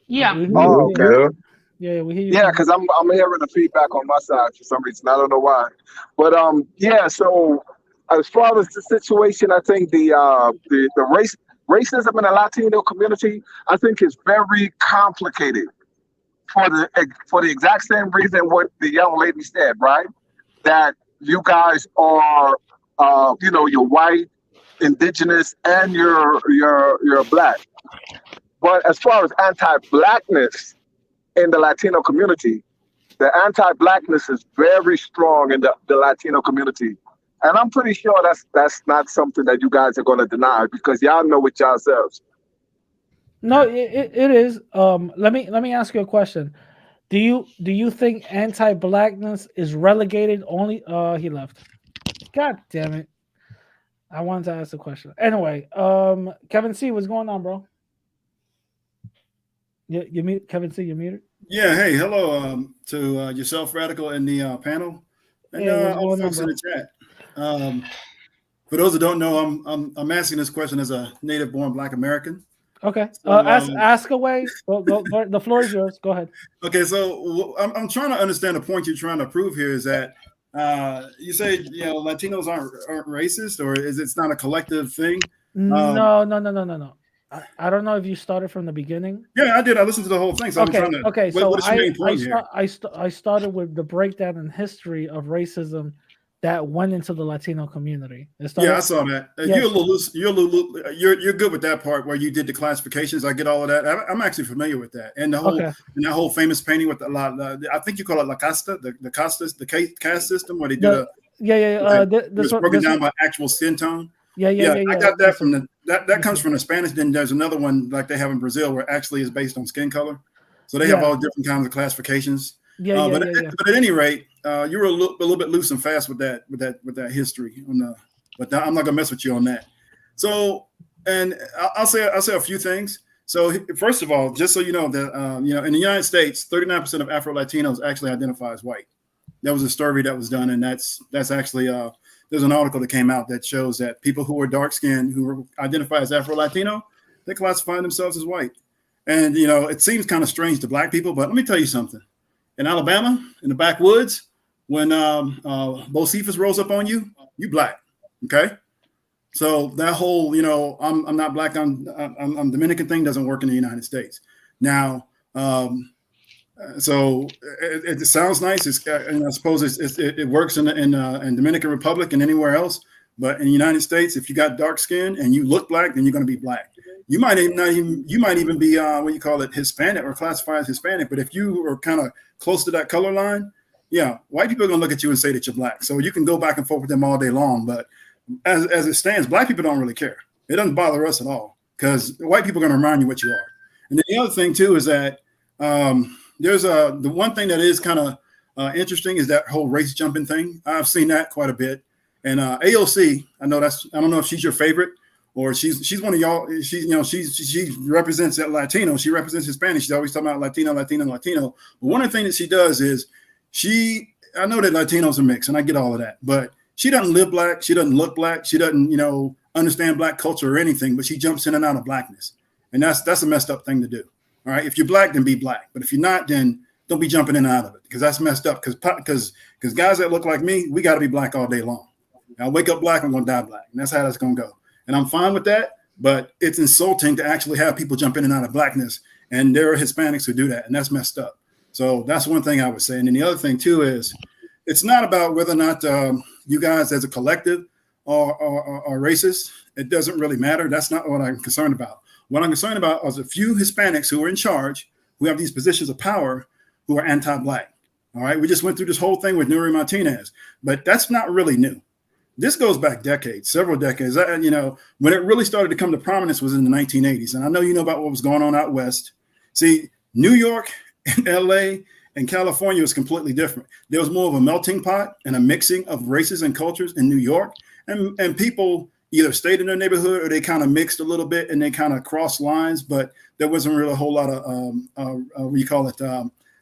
Yeah. Oh, okay. Yeah, we hear you. Yeah, fine. because I'm hearing the feedback on my side for some reason. I don't know why. But yeah, so as far as the situation, I think the racism in the Latino community, I think is very complicated for the exact same reason what the young lady said, right? That you guys are you're white, indigenous, and you're black. But as far as anti-blackness in the Latino community, the anti-blackness is very strong in the Latino community. And I'm pretty sure that's not something that you guys are going to deny because y'all know it yourselves. No, it is. Let me ask you a question. Do you think anti-blackness is relegated only? He left. God damn it! I wanted to ask the question. Anyway, Kevin C, what's going on, bro? You mute Kevin C. You muted. Yeah, hey, hello to yourself, Radical, and the panel, and Hey, what's all the going on, folks in bro? the chat. For those that don't know, I'm asking this question as a native-born Black American. Okay. So, Ask away. Go, the floor is yours. Go ahead. Okay, so I'm trying to understand the point you're trying to prove here is that you say Latinos aren't racist, or is it's not a collective thing? No. I don't know if you started from the beginning. Yeah, I did. I listened to the whole thing. So Okay. I'm trying to. Okay. What So is your main point here? I started with the breakdown in history of racism that went into the Latino community. Yeah, I saw that. Yes. You're a little loose. You're good with that part where you did the classifications. I get all of that. I'm actually familiar with that, and that whole famous painting with I think you call it La Casta, the caste system, where they do it's broken down by actual skin tone. Yeah. I got that from that comes from the Spanish. Then there's another one like they have in Brazil where actually is based on skin color. So they have all different kinds of classifications. But at any rate, you were a little bit loose and fast with that history. But I'm not gonna mess with you on that. So, and I'll say a few things. So first of all, just so you know that in the United States, 39% of Afro Latinos actually identify as white. That was a survey that was done, and that's actually there's an article that came out that shows that people who are dark skinned who identify as Afro Latino, they classify themselves as white. And it seems kind of strange to Black people, but let me tell you something. In Alabama, in the backwoods, when Bocephus rolls up on you, you Black. Okay, so that whole I'm not Black, I'm Dominican thing doesn't work in the United States. Now, so it sounds nice. I suppose it works in Dominican Republic and anywhere else. But in the United States, if you got dark skin and you look Black, then you're going to be Black. You might even be what you call it, Hispanic, or classified as Hispanic. But if you are kind of close to that color line, yeah, white people are going to look at you and say that you're Black. So you can go back and forth with them all day long. But as it stands, Black people don't really care. It doesn't bother us at all because white people are going to remind you what you are. And then the other thing too is that there's the one thing that is kind of interesting is that whole race jumping thing. I've seen that quite a bit. And AOC, I don't know if she's your favorite or she's one of y'all. She represents that Latino. She represents Hispanic. She's always talking about Latino. But one of the things that she does is I know that Latinos are mixed, and I get all of that. But she doesn't live Black. She doesn't look Black. She doesn't understand Black culture or anything. But she jumps in and out of Blackness, and that's a messed up thing to do. All right, if you're Black, then be Black. But if you're not, then don't be jumping in and out of it because that's messed up. Because guys that look like me, we got to be Black all day long. I wake up Black, I'm going to die Black. And that's how that's going to go. And I'm fine with that, but it's insulting to actually have people jump in and out of Blackness. And there are Hispanics who do that, and that's messed up. So that's one thing I would say. And then the other thing, too, is it's not about whether or not you guys as a collective are racist. It doesn't really matter. That's not what I'm concerned about. What I'm concerned about is a few Hispanics who are in charge, who have these positions of power, who are anti-Black. All right, we just went through this whole thing with Nuri Martinez, but that's not really new. This goes back decades, several decades. When it really started to come to prominence was in the 1980s. And I know you know about what was going on out west. See, New York and LA and California was completely different. There was more of a melting pot and a mixing of races and cultures in New York. And people either stayed in their neighborhood or they kind of mixed a little bit and they kind of crossed lines. But there wasn't really a whole lot of,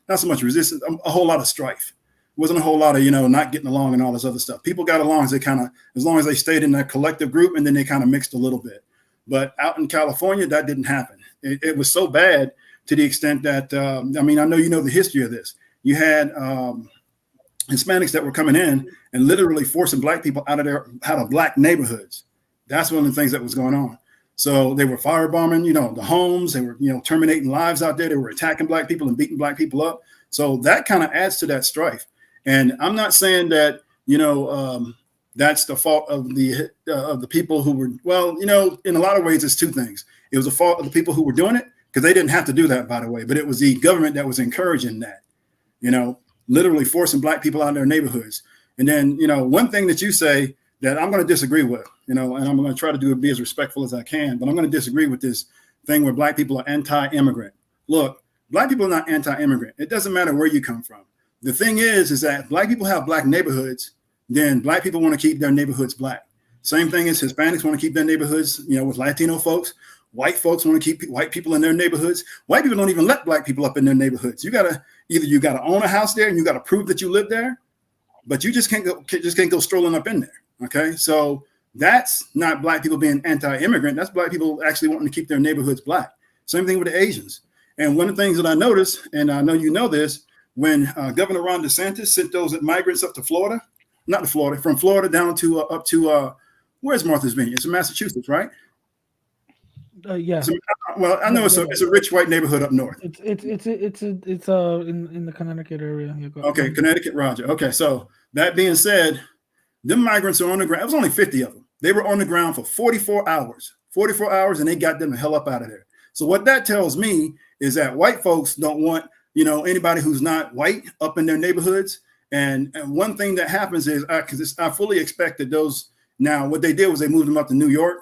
not so much resistance, a whole lot of strife. Wasn't a whole lot of, not getting along and all this other stuff. People got along as long as they stayed in that collective group, and then they kind of mixed a little bit. But out in California, that didn't happen. It was so bad to the extent that, I mean, I know you know the history of this. You had Hispanics that were coming in and literally forcing black people out of black neighborhoods. That's one of the things that was going on. So they were firebombing, you know, the homes. They were, you know, terminating lives out there. They were attacking black people and beating black people up. So that kind of adds to that strife. And I'm not saying that, you know, that's the fault of the people who were, well, you know, in a lot of ways, it's two things. It was the fault of the people who were doing it, because they didn't have to do that, by the way, but it was the government that was encouraging that, you know, literally forcing black people out of their neighborhoods. And then, you know, one thing that you say that I'm going to disagree with, you know, and I'm going to try to be as respectful as I can, but I'm going to disagree with this thing where black people are anti-immigrant. Look, black people are not anti-immigrant. It doesn't matter where you come from. The thing is that black people have black neighborhoods, then black people want to keep their neighborhoods black. Same thing as Hispanics want to keep their neighborhoods, you know, with Latino folks. White folks want to keep white people in their neighborhoods. White people don't even let black people up in their neighborhoods. You gotta own a house there and you gotta prove that you live there, but you just can't go strolling up in there. Okay, so that's not black people being anti-immigrant. That's black people actually wanting to keep their neighborhoods black. Same thing with the Asians. And one of the things that I noticed, and I know you know this, when Governor Ron DeSantis sent those migrants up to Florida, not to Florida, from Florida down to up to where's Martha's Vineyard? It's in Massachusetts, right? Yeah. Well, I know it's a rich white neighborhood up north. It's in the Connecticut area. Okay, Connecticut, Roger. Okay, so that being said, them migrants are on the ground. It was only 50 of them. They were on the ground for 44 hours. 44 hours, and they got them the hell up out of there. So what that tells me is that white folks don't want, you know, anybody who's not white up in their neighborhoods. And one thing that happens is, because I fully expect that those, now what they did was they moved them up to New York.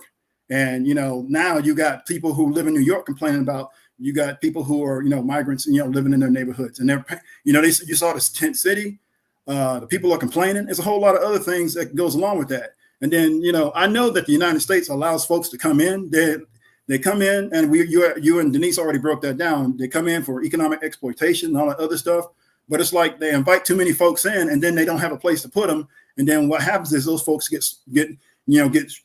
And, you know, now you got people who live in New York complaining about, you got people who are, you know, migrants, you know, living in their neighborhoods. And they're, you know, you saw this tent city. The people are complaining. There's a whole lot of other things that goes along with that. And then, you know, I know that the United States allows folks to come in. They come in, and you and Denise already broke that down. They come in for economic exploitation and all that other stuff. But it's like they invite too many folks in, and then they don't have a place to put them. And then what happens is those folks get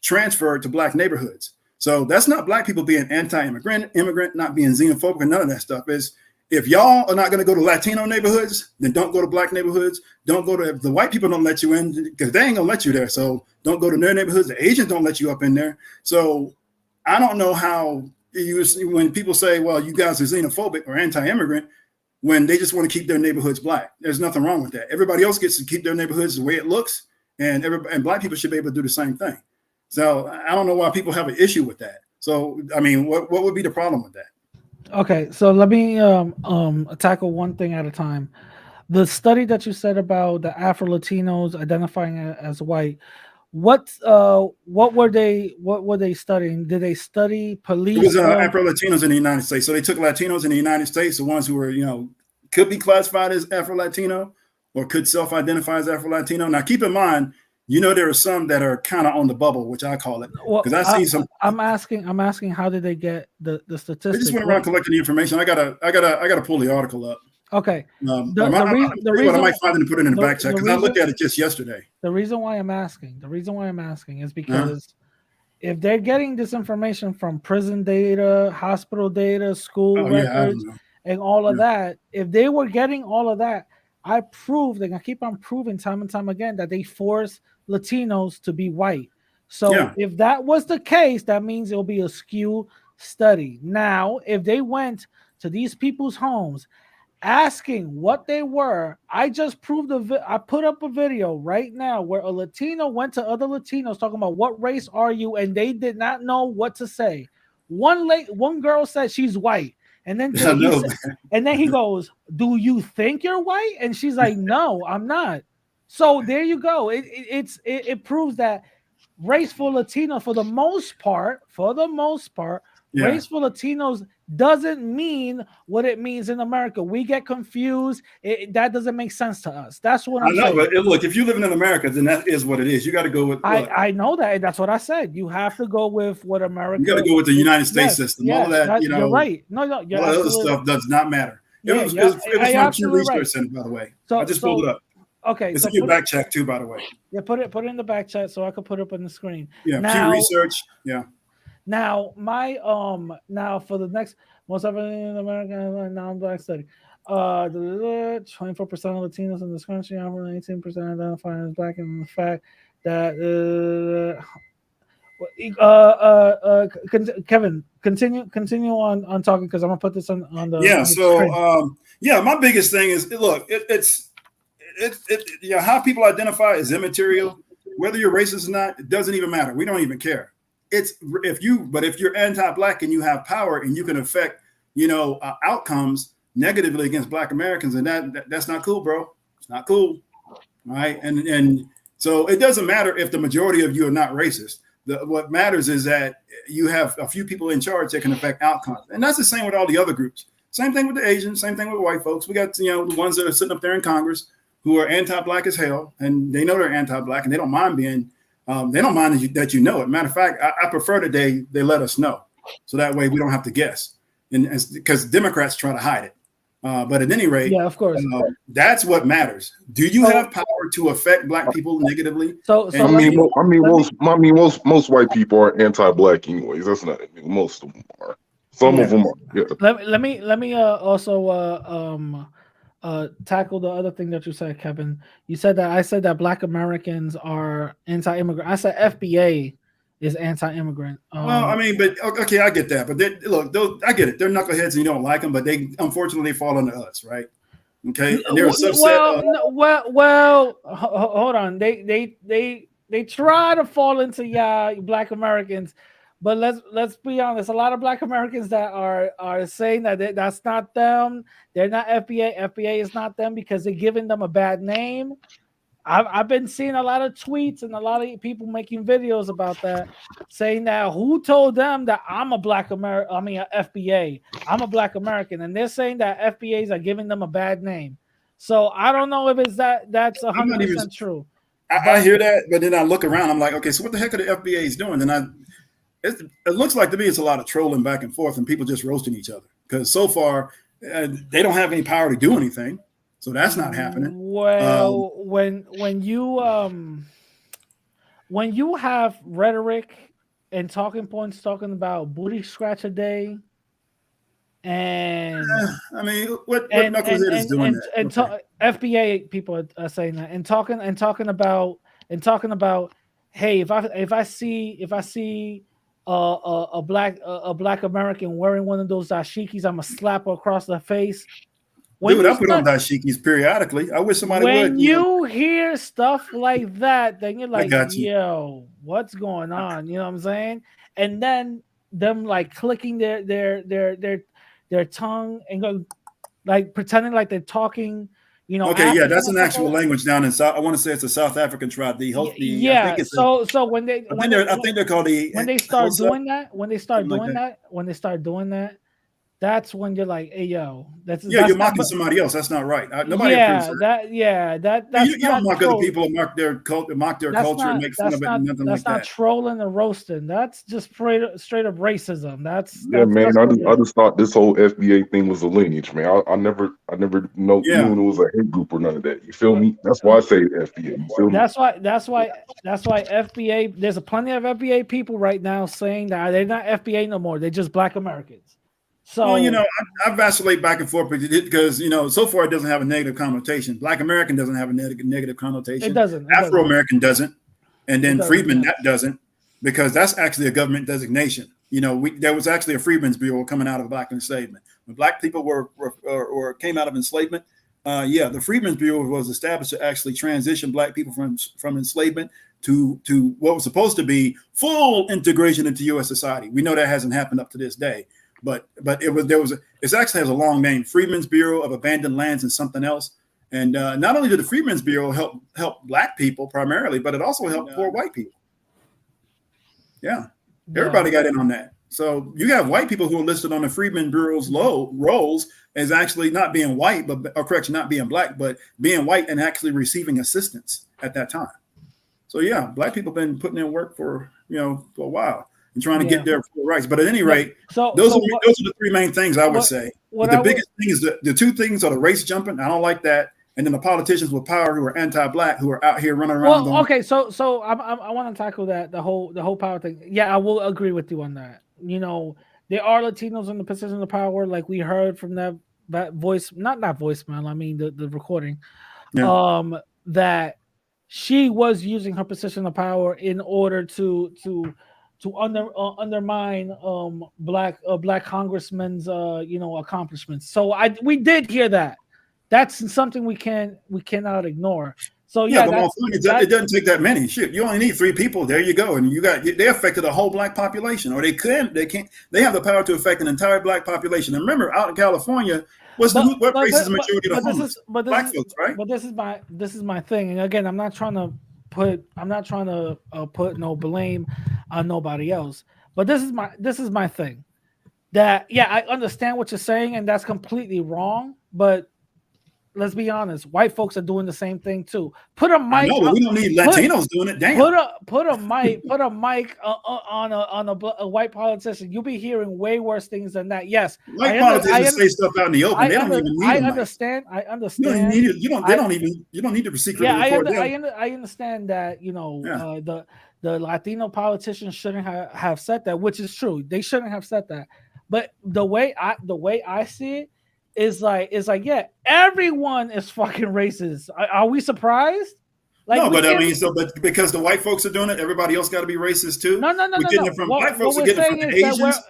transferred to black neighborhoods. So that's not black people being anti-immigrant, not being xenophobic, and none of that stuff. Is if y'all are not going to go to Latino neighborhoods, then don't go to black neighborhoods. Don't go to, if the white people don't let you in, because they ain't gonna let you there. So don't go to their neighborhoods. The Asians don't let you up in there. So I don't know how when people say, well, you guys are xenophobic or anti-immigrant, when they just want to keep their neighborhoods black. There's nothing wrong with that. Everybody else gets to keep their neighborhoods the way it looks. And black people should be able to do the same thing. So I don't know why people have an issue with that. So, I mean, what would be the problem with that? Okay, so let me tackle one thing at a time. The study that you said about the Afro-Latinos identifying as white, what were they studying? Did they study police? It was Afro-Latinos in the United States. So they took Latinos in the United States, the ones who were, you know, could be classified as Afro-Latino or could self-identify as Afro-Latino. Now, keep in mind, you know, there are some that are kind of on the bubble, which I call it. Because I see some. I'm asking, how did they get the statistics? They just went around collecting the information. I gotta pull the article up. Okay. I might find it and put it in the back check because I looked at it just yesterday. The reason why I'm asking is because if they're getting this information from prison data, hospital data, school records, and all of that, if they were getting all of that, I proved, and I keep on proving time and time again, that they force Latinos to be white. So if that was the case, that means it'll be a skew study. Now, if they went to these people's homes asking what they were, I just proved I put up a video right now where a Latino went to other Latinos talking about what race are you, and they did not know what to say. One girl said she's white. And then he goes, "Do you think you're white?" And she's like, "No, I'm not." So there you go. It proves that raceful Latino, for the most part, raceful Latinos doesn't mean what it means in America. We get confused. That doesn't make sense to us. That's what I'm saying. But look, if you're living in America, then that is what it is. You got to go with. I know that. That's what I said. You have to go with what America. You got to go with the United States system. All of that, you know. You're right. No, all that other stuff does not matter. It was from Pew Research Center, by the way. I just pulled it up. Okay, it's a good back check too, by the way. Yeah, put it in the back chat so I could put it up on the screen. Yeah, Pew Research. Yeah. Now, now for the next most African American non-black study, 24% of Latinos in this country, 18% identifying as black, and the fact that Kevin, continue on talking because I'm gonna put this on the Yeah. on the So screen. yeah, my biggest thing is look, how people identify is immaterial. Whether you're racist or not, it doesn't even matter. We don't even care. But if you're anti-black and you have power and you can affect, outcomes negatively against Black Americans, and that's not cool, bro. It's not cool. All right. And so it doesn't matter if the majority of you are not racist. What matters is that you have a few people in charge that can affect outcomes. And that's the same with all the other groups. Same thing with the Asians, same thing with white folks. We got, the ones that are sitting up there in Congress who are anti-black as hell, and they know they're anti-black, and they don't mind being, they don't mind that you know it. Matter of fact, I prefer that they let us know, so that way we don't have to guess, and because Democrats try to hide it. But at any rate, yeah, of course, that's what matters. Do you have power to affect Black people negatively? Most white people are anti-black anyways. That's not it. Most of them are. Some of them are. Yeah. Let me also tackle the other thing that you said, Kevin. You said that I said that Black Americans are anti-immigrant. I said FBA is anti-immigrant. Well, I mean, but okay, I get that. But I get it. They're knuckleheads and you don't like them, but they unfortunately fall under us, right? Okay, and they're a subset. Well, hold on. They try to fall into Black Americans, but let's be honest. A lot of Black Americans that are saying that that's not them. They're not FBA. FBA is not them because they're giving them a bad name. I've been seeing a lot of tweets and a lot of people making videos about that, saying that who told them that I'm a Black American? I mean, a FBA. I'm a Black American, and they're saying that FBAs are giving them a bad name. So I don't know if it's that's 100% true. I hear that, but then I look around. I'm like, okay, so what the heck are the FBAs doing? And it looks like to me it's a lot of trolling back and forth and people just roasting each other because so far they don't have any power to do anything. So that's not happening. Well, when you have rhetoric and talking points talking about booty scratch a day, and I mean, what knucklehead is doing that? And FBA people are saying that and talking about hey, if I see a black American wearing one of those dashikis, I'm gonna slap her across the face. Dude, I put on dashikis periodically. I wish somebody would. When you hear stuff like that, then you're like, yo, what's going on? You know what I'm saying? And then them like clicking their tongue and go like pretending like they're talking. Okay, yeah, that's an actual language down in South. I want to say it's a South African tribe. Yeah. So when I think they're called the. When they start doing that, that's when you're like, hey, yo, that's you're mocking somebody else. That's not right. Nobody approves that. You don't mock other people and mock their culture and make fun of it and nothing like that. That's not trolling and roasting. That's just straight up racism. That's man. I just thought this whole FBA thing was a lineage, man. I never knew it was a hate group or none of that. You feel me? That's why I say FBA. You feel me? That's why FBA. There's plenty of FBA people right now saying that they're not FBA no more. They're just Black Americans. So I vacillate back and forth because so far it doesn't have a negative connotation. Black American doesn't have a negative connotation. It doesn't. Afro American doesn't, and then freedman that doesn't, because that's actually a government designation. There was actually a Freedmen's Bureau coming out of Black enslavement. When Black people were came out of enslavement, the Freedmen's Bureau was established to actually transition Black people from enslavement to what was supposed to be full integration into U.S. society. We know that hasn't happened up to this day. But it actually has a long name, Freedmen's Bureau of Abandoned Lands and something else. And not only did the Freedmen's Bureau help Black people primarily, but it also helped poor white people. Yeah, everybody got in on that. So you have white people who are listed on the Freedmen's Bureau's rolls as actually not being white, not being Black, but being white and actually receiving assistance at that time. So yeah, Black people have been putting in work for a while. And trying to get their full rights. But at any rate, those are the three main things I would say. The biggest thing is the two things are the race jumping. I don't like that. and then the politicians with power who are anti-black, who are out here running around. Well, okay, so I want to tackle that the whole power thing. Yeah, I will agree with you on that. You know, there are Latinos in the position of power, like we heard from that voice, not voicemail. I mean the recording. Yeah. That she was using her position of power in order to undermine black congressmen's accomplishments. So we did hear that. That's something we cannot ignore. So yeah, but it doesn't take that many. Shit, you only need 3 people. There you go, and they affected the whole black population, or they can't. They have the power to affect an entire black population. And remember, out in California, what race is the majority of the homeless? Black folks, right? But this is my thing, and again, I'm not trying to put no blame on nobody else. But this is my thing. That I understand what you're saying, and that's completely wrong, but let's be honest. White folks are doing the same thing too. Put a mic. No, we don't need Latinos doing it. Damn. Put a mic on a white politician. You'll be hearing way worse things than that. Yes, white politicians say stuff out in the open. They don't even need. I understand. You don't need to secretly report them. I understand that. You know, the Latino politicians shouldn't have said that, which is true. They shouldn't have said that. But the way I see it. Is like yeah, everyone is fucking racist. Are we surprised? Like, no, but I mean, but because the white folks are doing it, everybody else got to be racist too. No. We're getting it from white folks. We're getting it from the Asians.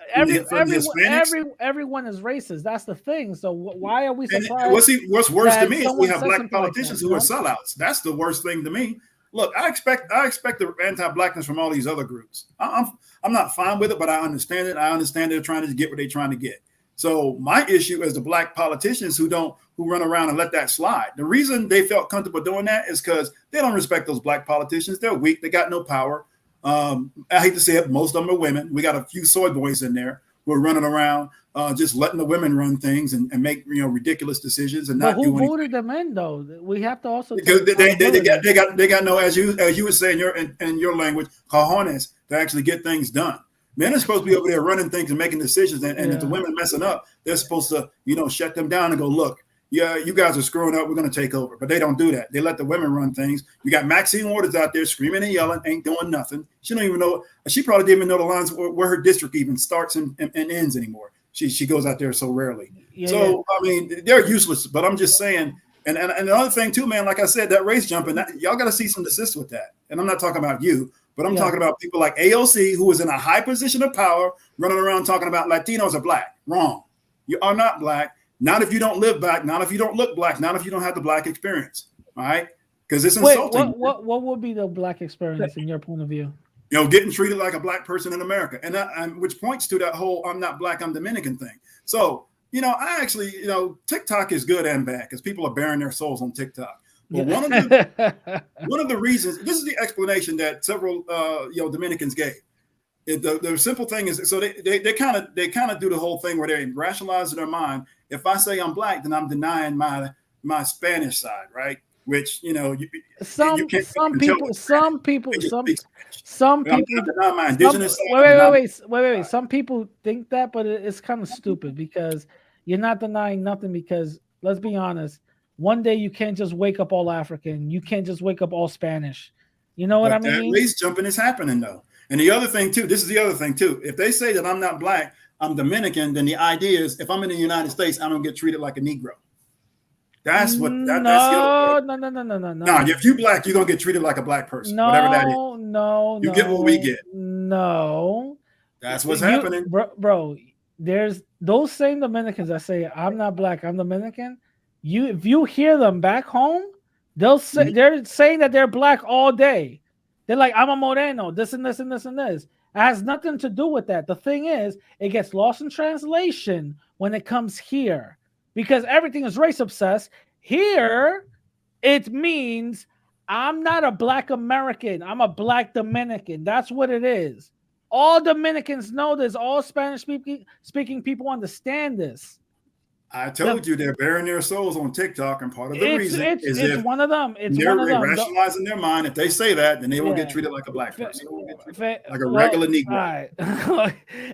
Everyone is racist. That's the thing. So why are we surprised? What's worse to me is we have black politicians who are sellouts. That's the worst thing to me. Look, I expect the anti-blackness from all these other groups. I'm not fine with it, but I understand it. I understand they're trying to get what they're trying to get. So my issue is the black politicians who run around and let that slide. The reason they felt comfortable doing that is because they don't respect those black politicians. They're weak. They got no power. I hate to say it, most of them are women. We got a few soy boys in there who are running around just letting the women run things and make ridiculous decisions and not doing. Who voted them in though? We have to also because they got no, as you would say in your language, cojones to actually get things done. Men are supposed to be over there running things and making decisions, and if the women messing up, they're supposed to, shut them down and go, look, yeah, you guys are screwing up. We're going to take over. But they don't do that. They let the women run things. You got Maxine Waters out there screaming and yelling, ain't doing nothing. She don't even know. She probably didn't even know the lines where her district even starts and ends anymore. She goes out there so rarely. I mean, they're useless. But I'm just saying. And another thing too, man, like I said, that race jumping, y'all got to see some desist with that. And I'm not talking about you. But I'm talking about people like AOC, who is in a high position of power, running around talking about Latinos are black. Wrong. You are not black. Not if you don't live black. Not if you don't look black. Not if you don't have the black experience. All right? Because it's insulting. What would be the black experience in your point of view? Getting treated like a black person in America. And which points to that whole I'm not black, I'm Dominican thing. So, I actually, TikTok is good and bad because people are bearing their souls on TikTok. But one of the reasons, this is the explanation that several Dominicans gave. The simple thing is, so they kind of do the whole thing where they rationalize in their mind. If I say I'm black, then I'm denying my Spanish side, right? Which some people. Some people. Wait. Some people think that, but it's kind of stupid because you're not denying nothing. Because let's be honest. One day you can't just wake up all African. You can't just wake up all Spanish. You know what I mean? That race jumping is happening though. And the other thing too, this is the other thing too. If they say that I'm not black, I'm Dominican, then the idea is if I'm in the United States, I don't get treated like a Negro. That's what that's no. No, if you black, you're gonna get treated like a black person. Whatever that is. No. You get what we get. No. That's what's happening. Bro, there's those same Dominicans that say I'm not black, I'm Dominican. If you hear them back home, they're saying that they're black all day. They're like, I'm a Moreno, this and this and this and this. It has nothing to do with that. The thing is, it gets lost in translation when it comes here because everything is race obsessed. Here, it means I'm not a black American. I'm a black Dominican. That's what it is. All Dominicans know this. All Spanish speaking people understand this. I told you they're bearing their souls on TikTok, and part of the reason is it's one of them. They're rationalizing their mind. If they say that, then they will get treated like a black person, like a regular Negro. Right.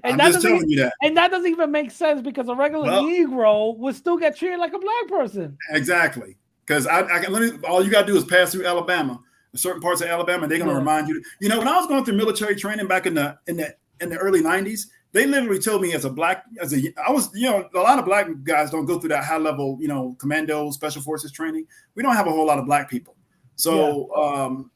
I'm just telling you that. And that doesn't even make sense because a regular Negro would still get treated like a black person. Exactly. Because all you got to do is pass through Alabama, certain parts of Alabama, they're going to remind you. You know, when I was going through military training back in the early '90s, they literally told me I was, you know, a lot of black guys don't go through that high level, you know, commando special forces training. We don't have a whole lot of black people. So,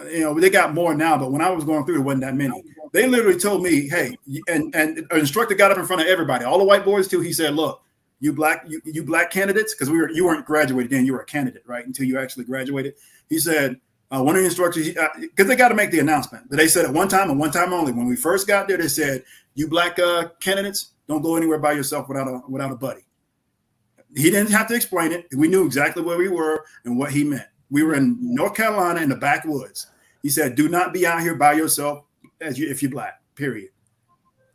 you know, they got more now, but when I was going through, it wasn't that many. They literally told me, hey, and an instructor got up in front of everybody, all the white boys too. He said, look, you black candidates, because you weren't graduated then, you were a candidate, right? Until you actually graduated. He said, one of the instructors, because they got to make the announcement. But they said at one time and one time only. When we first got there, they said, you black candidates, don't go anywhere by yourself without a buddy. He didn't have to explain it. We knew exactly where we were and what he meant. We were in North Carolina in the backwoods. He said, do not be out here by yourself if you're black, period.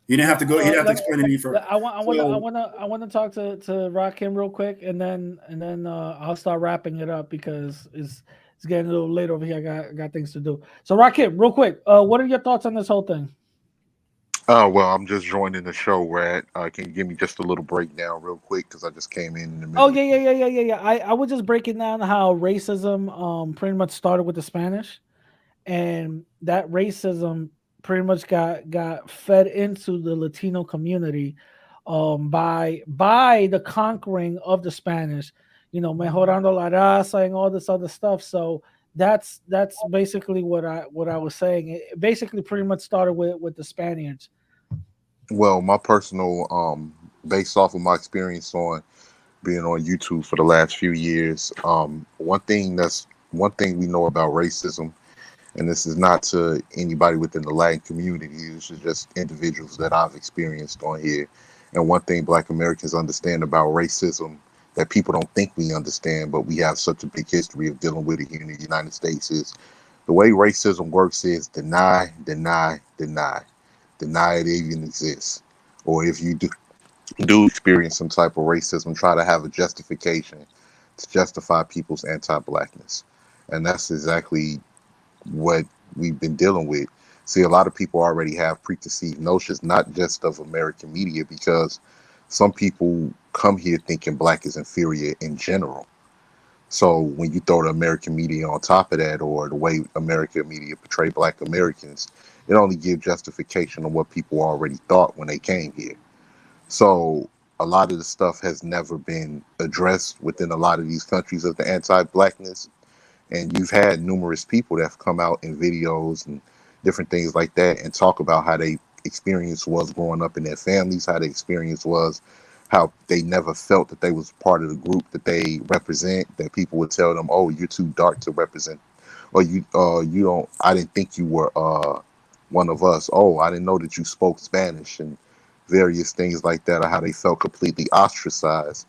You didn't have to go. He didn't have to explain it any further. I want to talk to Rakim real quick, and then I'll start wrapping it up because it's getting a little late over here. I got things to do. So Rakim, real quick, what are your thoughts on this whole thing? Well, I'm just joining the show, Rad. Can you give me just a little breakdown real quick because I just came in the middle. Oh yeah. I was just breaking down how racism pretty much started with the Spanish, and that racism pretty much got fed into the Latino community by the conquering of the Spanish, you know, mejorando la raza and all this other stuff. So that's basically what I was saying. It basically pretty much started with the Spaniards. Well, my personal, based off of my experience on being on YouTube for the last few years, one thing we know about racism, and this is not to anybody within the Latin community, this is just individuals that I've experienced on here. And one thing Black Americans understand about racism that people don't think we understand, but we have such a big history of dealing with it here in the United States, is the way racism works is deny it even exists. Or if you do experience some type of racism, try to have a justification to justify people's anti-Blackness. And that's exactly what we've been dealing with. See, a lot of people already have preconceived notions, not just of American media, because some people come here thinking Black is inferior in general. So when you throw the American media on top of that, or the way American media portray Black Americans, it only gives justification of what people already thought when they came here. So a lot of the stuff has never been addressed within a lot of these countries of the anti-Blackness. And you've had numerous people that have come out in videos and different things like that and talk about how they experience was growing up in their families, how their experience was, how they never felt that they was part of the group that they represent, that people would tell them, oh, you're too dark to represent, or you don't, I didn't think you were one of us. Oh, I didn't know that you spoke Spanish, and various things like that, or how they felt completely ostracized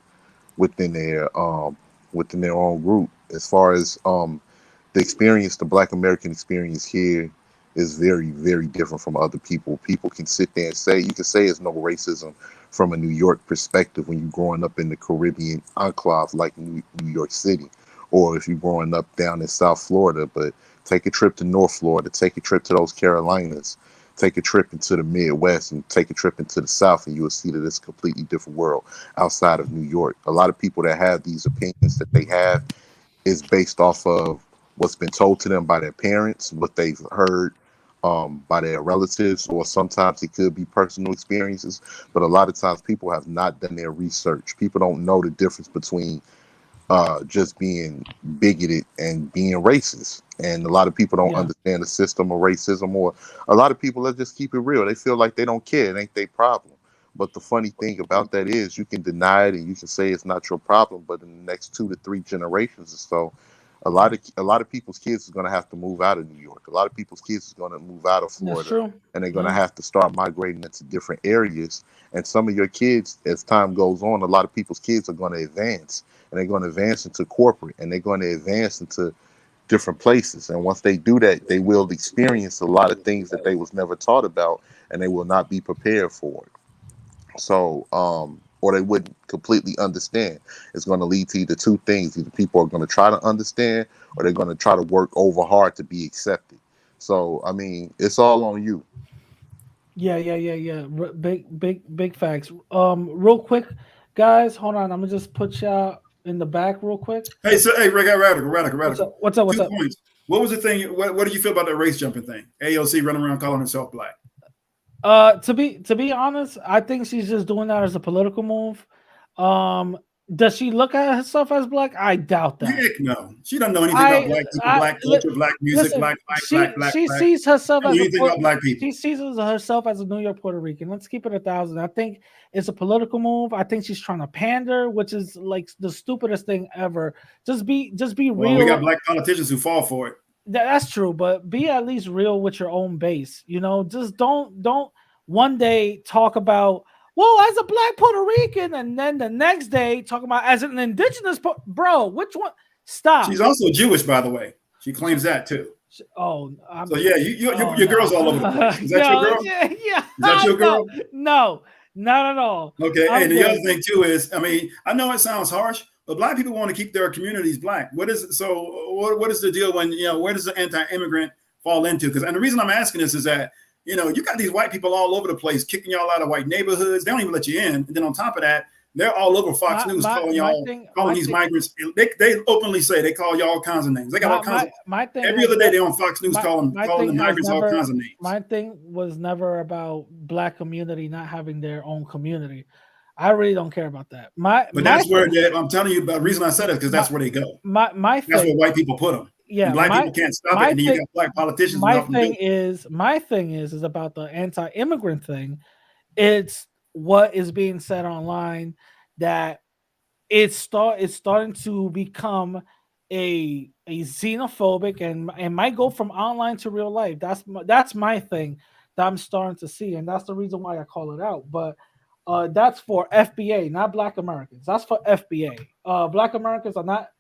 within their own group. As far as the experience, the Black American experience here is very, very different from other people. People can sit there and say, you can say it's no racism from a New York perspective when you're growing up in the Caribbean enclave like New York City, or if you're growing up down in South Florida. But take a trip to North Florida, take a trip to those Carolinas, take a trip into the Midwest, and take a trip into the South, and you will see that it's a completely different world outside of New York. A lot of people that have these opinions that they have is based off of what's been told to them by their parents, what they've heard by their relatives, or sometimes it could be personal experiences. But a lot of times people have not done their research. People don't know the difference between just being bigoted and being racist. And a lot of people don't understand the system of racism, or a lot of people, let's just keep it real, they feel like they don't care. It ain't their problem. But the funny thing about that is you can deny it and you can say it's not your problem, but in the next 2 to 3 generations or so, a lot of people's kids are going to have to move out of New York. A lot of people's kids are going to move out of Florida, and they're going to have to start migrating into different areas. And some of your kids, as time goes on, a lot of people's kids are going to advance, and they're going to advance into corporate, and they're going to advance into different places. And once they do that, they will experience a lot of things that they was never taught about, and they will not be prepared for it. So, or they wouldn't completely understand. It's going to lead to either 2 things. Either people are going to try to understand, or they're going to try to work over hard to be accepted. So, I mean, it's all on you. Yeah. Big facts. Real quick, guys, hold on. I'm gonna just put y'all in the back real quick. Hey, so hey, radical. What's up? 2 points. What was the thing? What did you feel about that race jumping thing? AOC running around calling herself black. To be honest, I think she's just doing that as a political move. Does she look at herself as black? I doubt that. Heck no. She doesn't know anything about black people, black culture, black music, listen, black. She sees herself as anything about black people. She sees herself as a New York Puerto Rican. Let's keep it 1,000. I think it's a political move. I think she's trying to pander, which is like the stupidest thing ever. Just be real. Well, we got black politicians who fall for it. That's true, but be at least real with your own base. You know, just don't one day talk about, well, as a black Puerto Rican, and then the next day talk about as an indigenous, bro. Which one? Stop. She's also Jewish, by the way. She claims that too. Oh, so yeah, your girl's all over the place. Is that your girl? Yeah. Is that your girl? No, not at all. Okay, and the other thing too is, I mean, I know it sounds harsh, but black people want to keep their communities black. What is the deal when, where does the anti-immigrant fall into? Because, and the reason I'm asking this is that, you got these white people all over the place kicking y'all out of white neighborhoods. They don't even let you in. And then on top of that, they're all over Fox News calling these migrants. They openly say they call y'all all kinds of names. They got all kinds of. Every other day they're on Fox News calling the migrants all kinds of names. My thing was never about black community not having their own community. I really don't care about that. But that's where I'm telling you. The reason I said it because that's where they go. That's where white people put them. Yeah, and black people can't stop it, and then you got black politicians. My thing is about the anti-immigrant thing. It's what is being said online that it's starting to become a xenophobic and might go from online to real life. That's my thing that I'm starting to see, and that's the reason why I call it out. But that's for FBA, not Black Americans. That's for FBA. Black Americans are not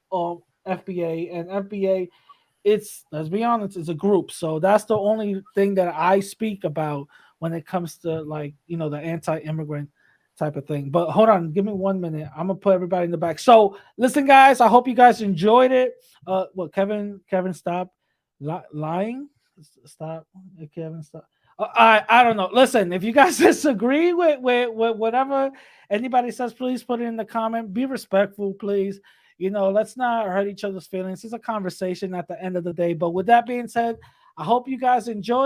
FBA, and FBA, let's be honest, it's a group. So that's the only thing that I speak about when it comes to the anti-immigrant type of thing. But hold on, give me 1 minute. I'm gonna put everybody in the back. So listen, guys, I hope you guys enjoyed it. Kevin, stop lying. Stop, Kevin, stop. I don't know. Listen, if you guys disagree with whatever anybody says, please put it in the comment. Be respectful, please. Let's not hurt each other's feelings. It's a conversation at the end of the day. But with that being said, I hope you guys enjoy.